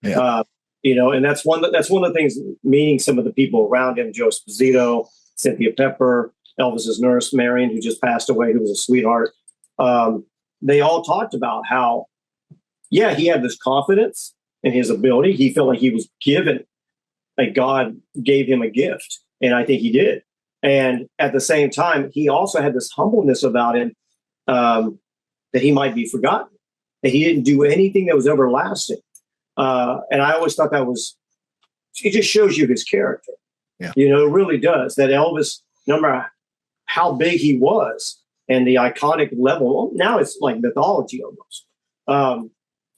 Yeah. And that's one of the things. Meeting some of the people around him, Joe Esposito, Cynthia Pepper, Elvis's nurse Marion, who just passed away, who was a sweetheart. They all talked about how, he had this confidence in his ability. He felt like he was given, like God gave him a gift, and I think he did. And at the same time, he also had this humbleness about him, that he might be forgotten, that he didn't do anything that was everlasting. And I always thought it just shows you his character. Yeah. It really does. That Elvis, no matter how big he was and the iconic level, well, now it's like mythology almost.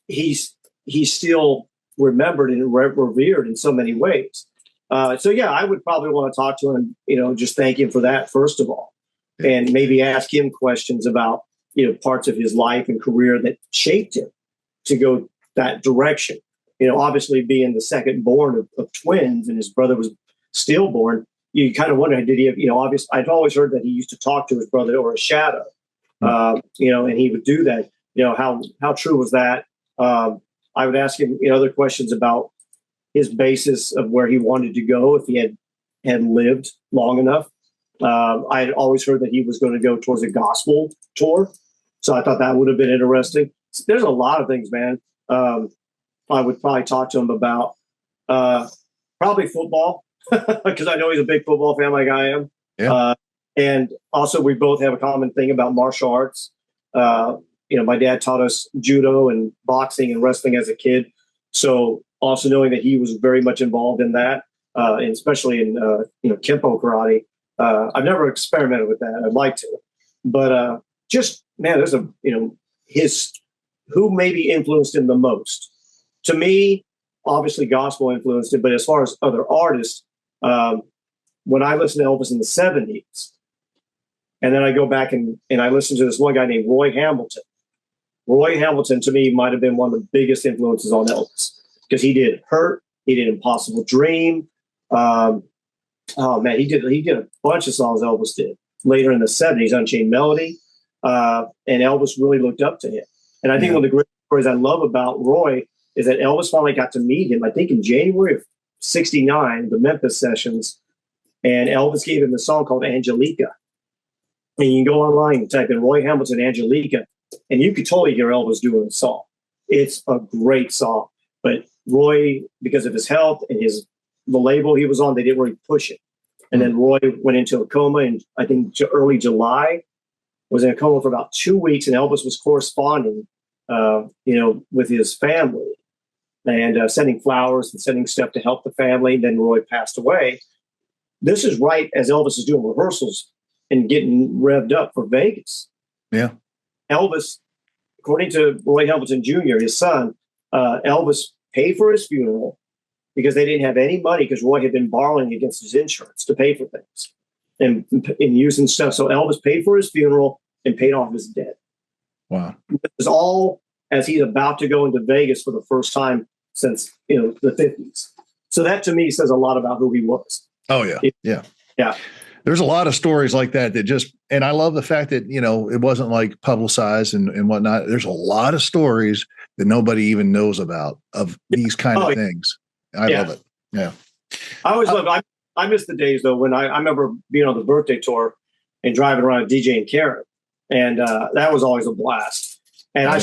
He's still remembered and revered in so many ways. So I would probably want to talk to him, just thank him for that, first of all, and maybe ask him questions about, parts of his life and career that shaped him to go that direction. Obviously being the second born of twins, and his brother was stillborn, you kind of wonder, did he have, obviously I'd always heard that he used to talk to his brother or a shadow, and he would do that. How true was that? I would ask him, other questions about his basis of where he wanted to go if he had lived long enough. I had always heard that he was going to go towards a gospel tour, so I thought that would have been interesting. So there's a lot of things, man. I would probably talk to him about probably football, because I know he's a big football fan like I am. Yeah. And also we both have a common thing about martial arts. My dad taught us judo and boxing and wrestling as a kid. So also knowing that he was very much involved in that, and especially in, Kempo karate. I've never experimented with that. I'd like to, but there's who maybe influenced him the most. To me, obviously gospel influenced him, but as far as other artists, when I listened to Elvis in the 70s, and then I go back and I listened to this one guy named Roy Hamilton. Roy Hamilton, to me, might have been one of the biggest influences on Elvis, because he did Hurt, he did Impossible Dream. He did a bunch of songs Elvis did later in the 70s, Unchained Melody, and Elvis really looked up to him. And I think one of the great stories I love about Roy is that Elvis finally got to meet him, I think in January of '69, the Memphis sessions, and Elvis gave him a song called Angelica. And you can go online and type in Roy Hamilton Angelica, and you could totally hear Elvis doing the song. It's a great song. But Roy, because of his health and the label he was on, they didn't really push it. And then Roy went into a coma in, I think, early July, was in a coma for about 2 weeks, and Elvis was corresponding, with his family and sending flowers and sending stuff to help the family. Then Roy passed away. This is right as Elvis is doing rehearsals and getting revved up for Vegas. Yeah. Elvis, according to Roy Hamilton Jr., his son, Elvis paid for his funeral because they didn't have any money, because Roy had been borrowing against his insurance to pay for things and using stuff. So Elvis paid for his funeral and paid off his debt. Wow. It was all as he's about to go into Vegas for the first time since, the 50s. So that to me says a lot about who he was. Oh, yeah. Yeah. Yeah. There's a lot of stories like that and I love the fact that, it wasn't like publicized and whatnot. There's a lot of stories that nobody even knows about of these kind of things. I love it. Yeah. I always love it. I miss the days though, when I remember being on the birthday tour and driving around DJ and Karen. And that was always a blast. And I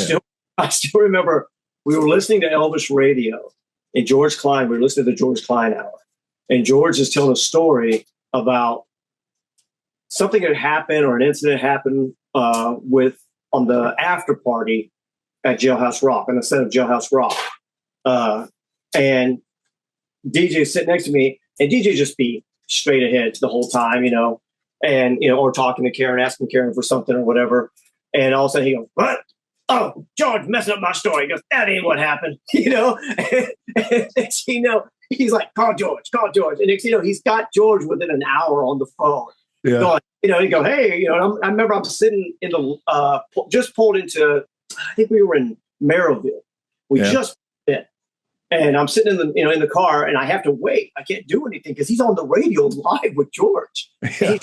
still remember we were listening to Elvis radio and George Klein. We were listening to the George Klein hour. And George is telling a story about something had happened or an incident happened on the after party at Jailhouse Rock, on the set of Jailhouse Rock. And DJ sitting next to me, and DJ just be straight ahead the whole time, and, or talking to Karen, asking Karen for something or whatever. And all of a sudden he goes, "What? Oh, George messing up my story." He goes, "That ain't what happened," And next thing you know, he's like, call George. And next thing you know, he's got George within an hour on the phone. Yeah. Going, he go, "Hey, I remember I'm sitting in the, just pulled into, I think we were in Merrillville. We just did. And I'm sitting in the, in the car, and I have to wait. I can't do anything because he's on the radio live with George. Yeah.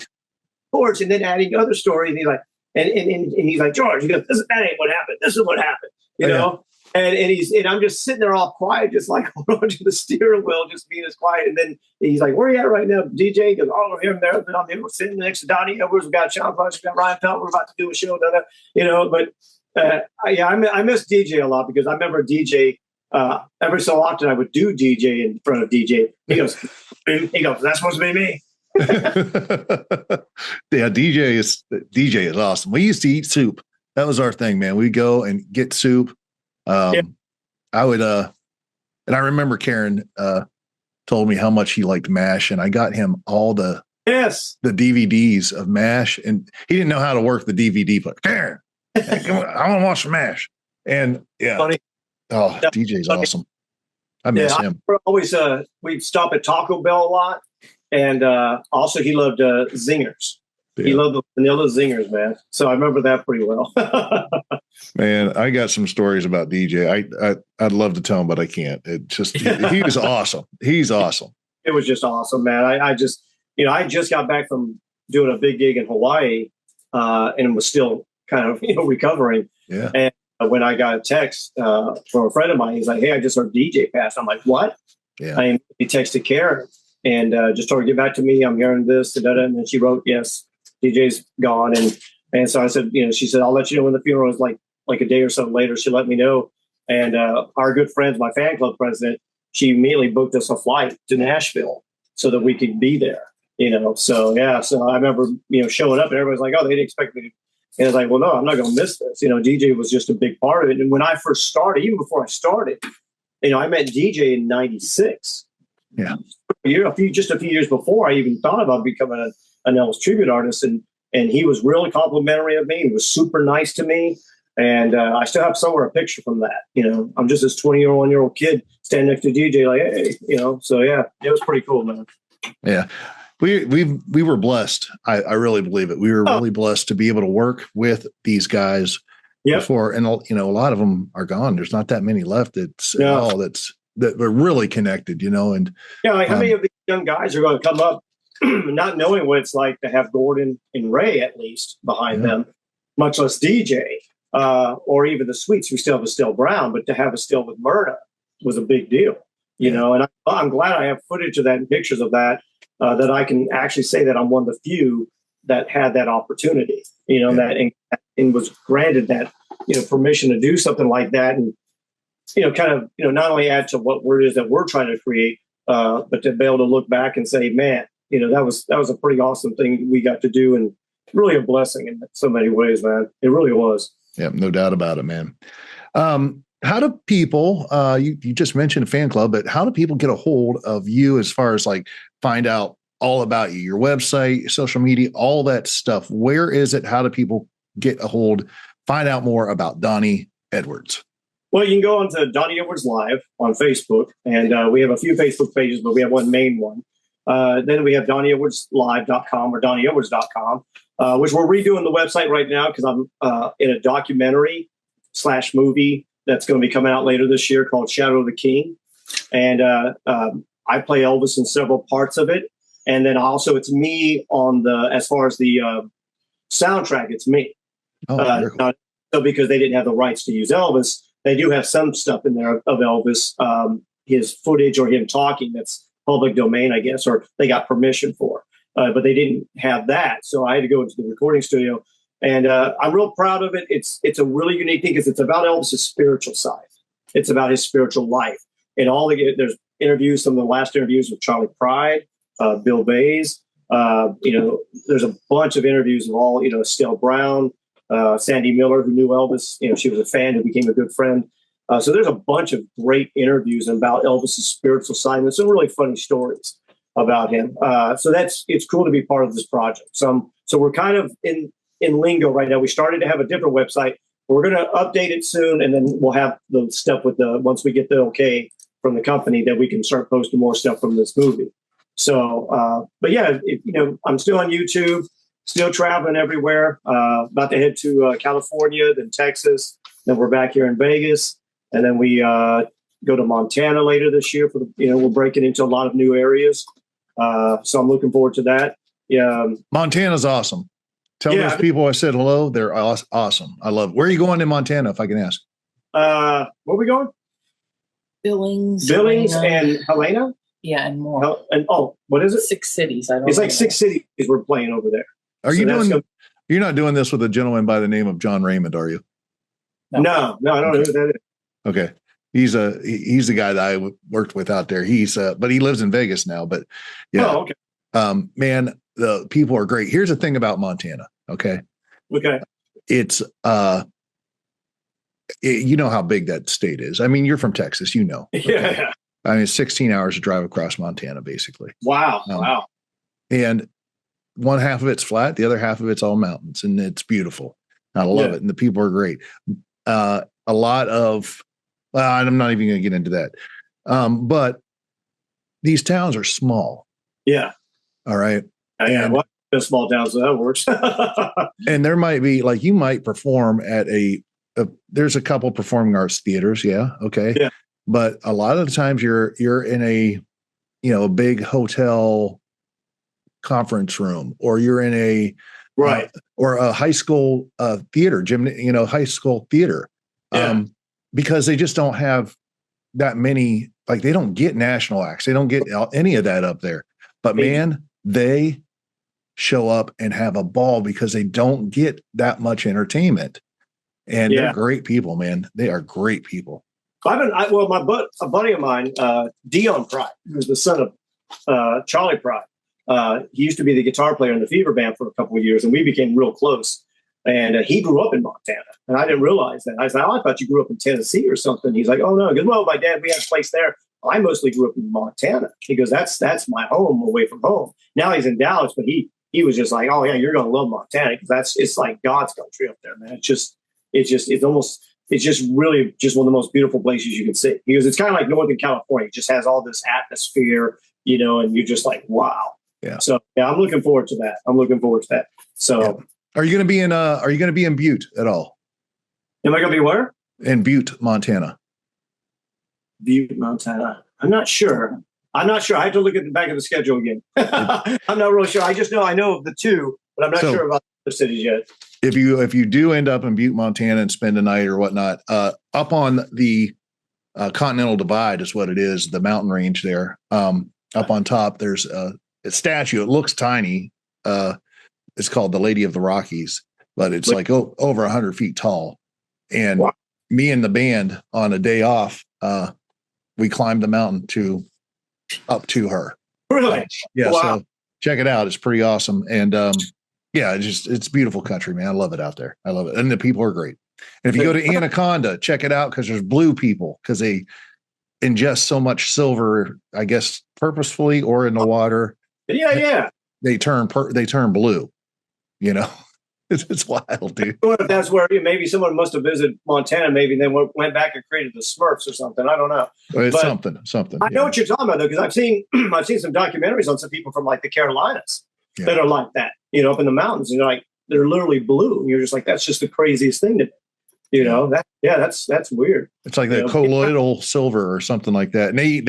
George, and then adding other stories. And he's like, and he's like, "George," he goes, "That ain't what happened. This is what happened," you know? And I'm just sitting there all quiet, just like holding on to the steering wheel, just being as quiet. And then he's like, "Where are you at right now, DJ?" He goes, "Oh, we're here and there. I'm here. We're sitting next to Donny Edwards. We got Sean Punch, we got Ryan Pelt. We're about to do a show." But I miss DJ a lot because I remember DJ. Every so often I would do DJ in front of DJ. He goes, "That's supposed to be me." Yeah, DJ is awesome. We used to eat soup. That was our thing, man. We'd go and get soup. I would and I remember Karen told me how much he liked MASH, and I got him all the DVDs of MASH, and he didn't know how to work the DVD player. Karen, come on, I want to watch MASH. And Funny. Oh, DJ's awesome. I miss him. Always we'd stop at Taco Bell a lot. And also he loved zingers. Yeah. He loved the vanilla zingers, man. So I remember that pretty well. Man, I got some stories about DJ. I'd love to tell him, but I can't. It just he was awesome. He's awesome. It was just awesome, man. I just got back from doing a big gig in Hawaii, and was still kind of recovering. Yeah. And when I got a text from a friend of mine, he's like, "Hey, I just heard DJ passed." I'm like, "What?" Yeah. He texted Karen. And just told her, "Get back to me. I'm hearing this." And then she wrote, "Yes, DJ's gone." And so I said, she said, "I'll let you know when the funeral is." Like a day or so later, she let me know. And our good friends, my fan club president, she immediately booked us a flight to Nashville so that we could be there. So yeah. So I remember showing up, and everybody's like, "Oh, they didn't expect me to." And I was like, "Well, no, I'm not going to miss this." DJ was just a big part of it. And when I first started, even before I started, I met DJ in '96. Yeah. Just a few years before I even thought about becoming an Elvis Tribute Artist, and he was really complimentary of me. He was super nice to me, and I still have somewhere a picture from that. I'm just this 21-year-old kid standing next to DJ, like, "Hey," So yeah, it was pretty cool, man. Yeah, we were blessed. I really believe it. We were really blessed to be able to work with these guys before, and a lot of them are gone. There's not that many left. That we're really connected, and like how many of these young guys are going to come up not knowing what it's like to have Gordon and Ray at least behind them, much less DJ, or even the Sweets. We still have Estelle Brown, but to have Estelle with Myrna was a big deal, and I'm glad I have footage of that and pictures of that, that I can actually say that I'm one of the few that had that opportunity, that and was granted that, permission to do something like that. And not only add to what it is that we're trying to create, but to be able to look back and say, "Man, that was a pretty awesome thing we got to do," and really a blessing in so many ways, man. It really was. Yeah, no doubt about it, man. How do people, you just mentioned a fan club, but how do people get a hold of you as far as find out all about you, your website, social media, all that stuff? Where is it? How do people get a hold, find out more about Donny Edwards? Well, you can go on to Donny Edwards Live on Facebook, and we have a few Facebook pages, but we have one main one. Then we have DonnyEdwardsLive.com or DonnyEdwards.com, which we're redoing the website right now because I'm in a documentary/movie that's going to be coming out later this year called Shadow of the King. And I play Elvis in several parts of it. And then also it's me as far as the soundtrack, it's me. Oh, cool. So because they didn't have the rights to use Elvis, they do have some stuff in there of Elvis, his footage or him talking that's public domain, I guess, or they got permission for. But they didn't have that. So I had to go into the recording studio. And I'm real proud of it. It's a really unique thing because it's about Elvis's spiritual side. It's about his spiritual life. And there's interviews, some of the last interviews with Charlie Pride, Bill Bays, There's a bunch of interviews of all, Estelle Brown, Sandy Miller, who knew Elvis. She was a fan who became a good friend. So there's a bunch of great interviews about Elvis's spiritual side and some really funny stories about him. So it's cool to be part of this project. So we're kind of in lingo right now. We started to have a different website. We're going to update it soon, and then we'll have the stuff once we get the okay from the company that we can start posting more stuff from this movie. So, but yeah, I'm still on YouTube, still traveling everywhere. About to head to California, then Texas, then we're back here in Vegas, and then we go to Montana later this year we're breaking into a lot of new areas. So I'm looking forward to that. Yeah, Montana's awesome. Tell those people I said hello. They're awesome. I love it. Where are you going in Montana, if I can ask? Where are we going? Billings, and Helena. Yeah, and more. What is it? 6 cities. It's like 6 cities we're playing over there. You're not doing this with a gentleman by the name of John Raymond, are you? No, I don't know who that is. Okay. He's the guy that I worked with out there. But he lives in Vegas now, but yeah. Oh, okay. Man, the people are great. Here's the thing about Montana. Okay. It's, you know how big that state is. I mean, you're from Texas, Okay? Yeah. I mean, it's 16 hours to drive across Montana, basically. Wow. Wow. And one half of it's flat. The other half of it's all mountains, and it's beautiful. I love it. And the people are great. A lot of, I'm not even going to get into that. But these towns are small. Yeah. All right. Yeah. A small town, so that works. And there might be, like, you might perform at there's a couple performing arts theaters. Yeah. Okay. Yeah. But a lot of the times you're in a big hotel conference room, or you're in a or a high school theater high school theater, because they just don't have that many. Like, they don't get national acts, they don't get any of that up there. But man, they show up and have a ball because they don't get that much entertainment, and they're great people, man. They are great people. A buddy of mine, Dion Pride, who's the son of Charlie Pride. He used to be the guitar player in the Fever Band for a couple of years, and we became real close. And he grew up in Montana, and I didn't realize that. I said, I thought you grew up in Tennessee or something. He's like, oh, no. He goes, well, my dad, we had a place there. I mostly grew up in Montana. He goes, that's my home away from home. Now he's in Dallas, but he was just like, oh, yeah, you're going to love Montana, because it's like God's country up there, man. It's just really just one of the most beautiful places you can see. He goes, it's kind of like Northern California. It just has all this atmosphere, and you're just like, wow. Yeah. So I'm looking forward to that. So are you going to be in Butte at all? Am I going to be where? In Butte, Montana. Butte, Montana. I'm not sure. I have to look at the back of the schedule again. I'm not really sure. I just know of the two, but I'm not sure about the cities yet. If you do end up in Butte, Montana, and spend a night or whatnot, up on the Continental Divide is what it is, the mountain range there. Up on top, there's a statue. It looks tiny. It's called the Lady of the Rockies, but it's like over 100 feet tall. And me and the band, on a day off, we climbed the mountain up to her. Really? Yeah. Wow. So check it out. It's pretty awesome. And it's beautiful country, man. I love it out there. I love it. And the people are great. And if you go to Anaconda, check it out, because there's blue people, because they ingest so much silver, I guess purposefully or in the water. Yeah. They turn blue. It's wild, dude. If that's where maybe someone must have visited Montana, maybe then went back and created the Smurfs or something. I don't know. It's something. I know what you're talking about, though, because I've seen some documentaries on some people from like the Carolinas that are like that, up in the mountains, and they're literally blue, and you're just like, that's just the craziest thing to that's weird. It's like that colloidal silver or something like that. And they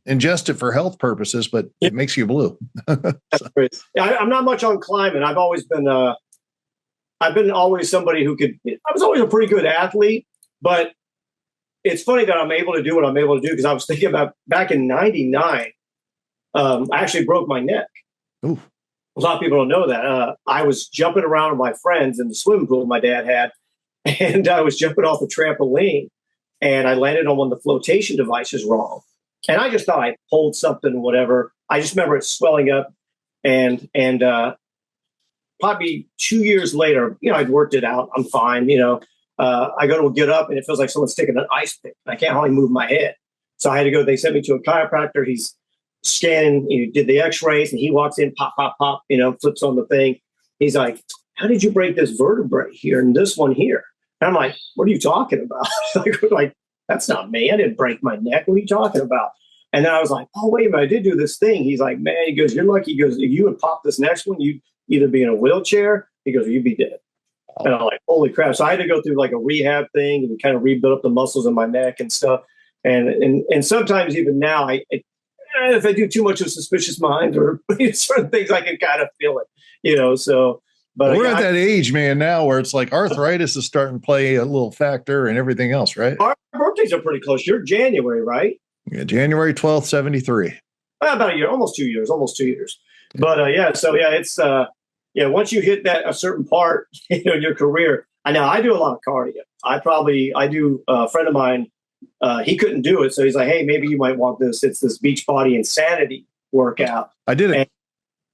ingest it for health purposes, but it makes you blue. That's crazy. I'm not much on climbing. I've always been somebody who I was always a pretty good athlete, but it's funny that I'm able to do what I'm able to do, because I was thinking about back in '99, I actually broke my neck. Ooh. A lot of people don't know that. I was jumping around with my friends in the swimming pool my dad had, and I was jumping off a trampoline, and I landed on one of the flotation devices wrong. And I just thought I pulled something, whatever. I just remember it swelling up. And probably 2 years later, I'd worked it out. I'm fine. I go to get up and it feels like someone's sticking an ice pick. I can't hardly move my head. So I had to go. They sent me to a chiropractor. He's scanning, did the x-rays, and he walks in, pop, pop, pop, flips on the thing. He's like, how did you break this vertebrae here and this one here? And I'm like, what are you talking about? like, that's not me. I didn't break my neck. What are you talking about? And then I was like, oh, wait a minute, I did do this thing. He's like, man, he goes, you're lucky. He goes, if you would pop this next one, you'd either be in a wheelchair. He goes, you'd be dead. And I'm like, holy crap. So I had to go through like a rehab thing and kind of rebuild up the muscles in my neck and stuff. And sometimes even now, if I do too much of Suspicious Minds or certain things, I can kind of feel it, so. But we're at that age, man, now where it's like arthritis is starting to play a little factor and everything else, right? Our birthdays are pretty close. You're January, right? Yeah, January 12th, 73. About a year, almost 2 years. But it's once you hit that a certain part in your career, I do a lot of cardio. I do a friend of mine, he couldn't do it. So he's like, hey, maybe you might want this. It's this Beachbody Insanity workout. I did it.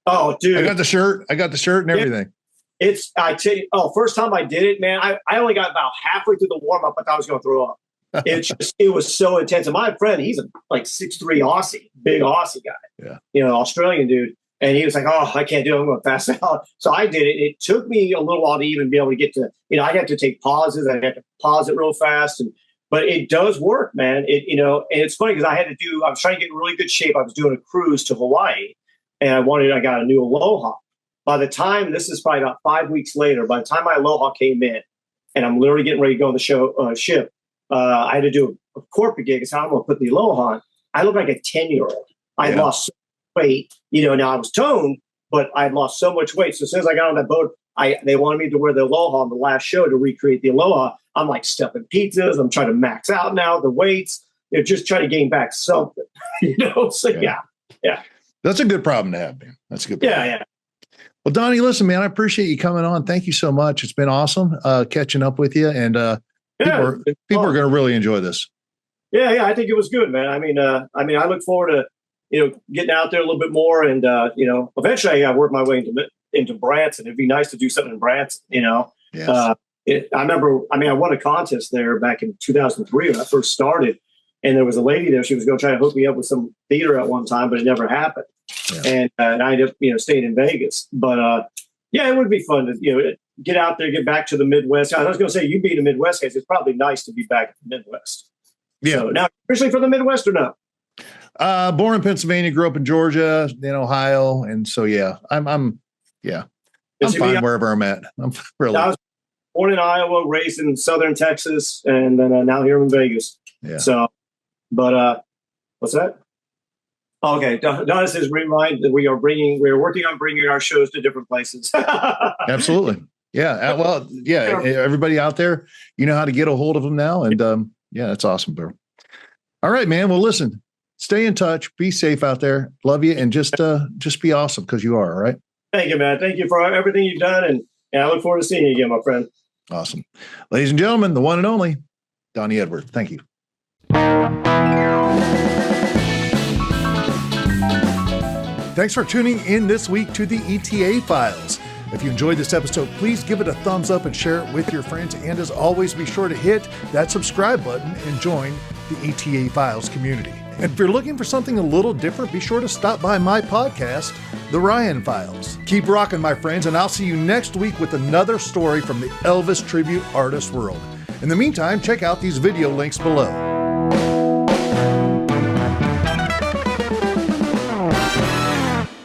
Oh, dude. I got the shirt and everything. First time I did it, man, I only got about halfway through the warm up. I thought I was going to throw up. It was so intense. And my friend, he's a 6'3" Aussie, big Aussie guy, Australian dude. And he was like, oh, I can't do it. I'm going to pass out. So I did it. It took me a little while to even be able to get to, I had to take pauses. I had to pause it real fast. But it does work, man. And it's funny because I was trying to get in really good shape. I was doing a cruise to Hawaii and I got a new Aloha. By the time, this is probably about 5 weeks later, by the time my Aloha came in and I'm literally getting ready to go on the ship, I had to do a corporate gig. So I'm going to put the Aloha on. I look like a 10-year-old. I lost so much weight. Now I was toned, but I lost so much weight. So as soon as I got on that boat, they wanted me to wear the Aloha on the last show to recreate the Aloha. I'm like stuffing pizzas. I'm trying to max out now the weights. Just trying to gain back something. So yeah. That's a good problem to have, man. That's a good problem. Yeah. Well, Donny, listen, man, I appreciate you coming on. Thank you so much. It's been awesome catching up with you, and people are going to really enjoy this. Yeah, I think it was good, man. I look forward to getting out there a little bit more, and eventually I got to work my way into Branson. It'd be nice to do something in Branson. Yes. I remember. I won a contest there back in 2003 when I first started, and there was a lady there. She was going to try to hook me up with some theater at one time, but it never happened. Yeah. And I ended up, staying in Vegas. But it would be fun to, get out there, get back to the Midwest. I was going to say, you being a Midwest guys, it's probably nice to be back in the Midwest. Yeah. So now, officially for the Midwest or no? Born in Pennsylvania, grew up in Georgia, then Ohio, and so I'm fine wherever I'm at. I'm really. I was born in Iowa, raised in Southern Texas, and then now here in Vegas. Yeah. So, but what's that? Okay, Donna says, remind that we're working on bringing our shows to different places. Absolutely. Yeah. Well, everybody out there, you know how to get a hold of them now. And that's awesome, bro. All right, man. Well, listen, stay in touch, be safe out there. Love you. And just be awesome because you are, all right? Thank you, man. Thank you for everything you've done. And I look forward to seeing you again, my friend. Awesome. Ladies and gentlemen, the one and only Donny Edwards. Thank you. Thanks for tuning in this week to the ETA Files. If you enjoyed this episode, please give it a thumbs up and share it with your friends. And as always, be sure to hit that subscribe button and join the ETA Files community. And if you're looking for something a little different, be sure to stop by my podcast, The Ryan Files. Keep rocking, my friends, and I'll see you next week with another story from the Elvis Tribute Artist world. In the meantime, check out these video links below.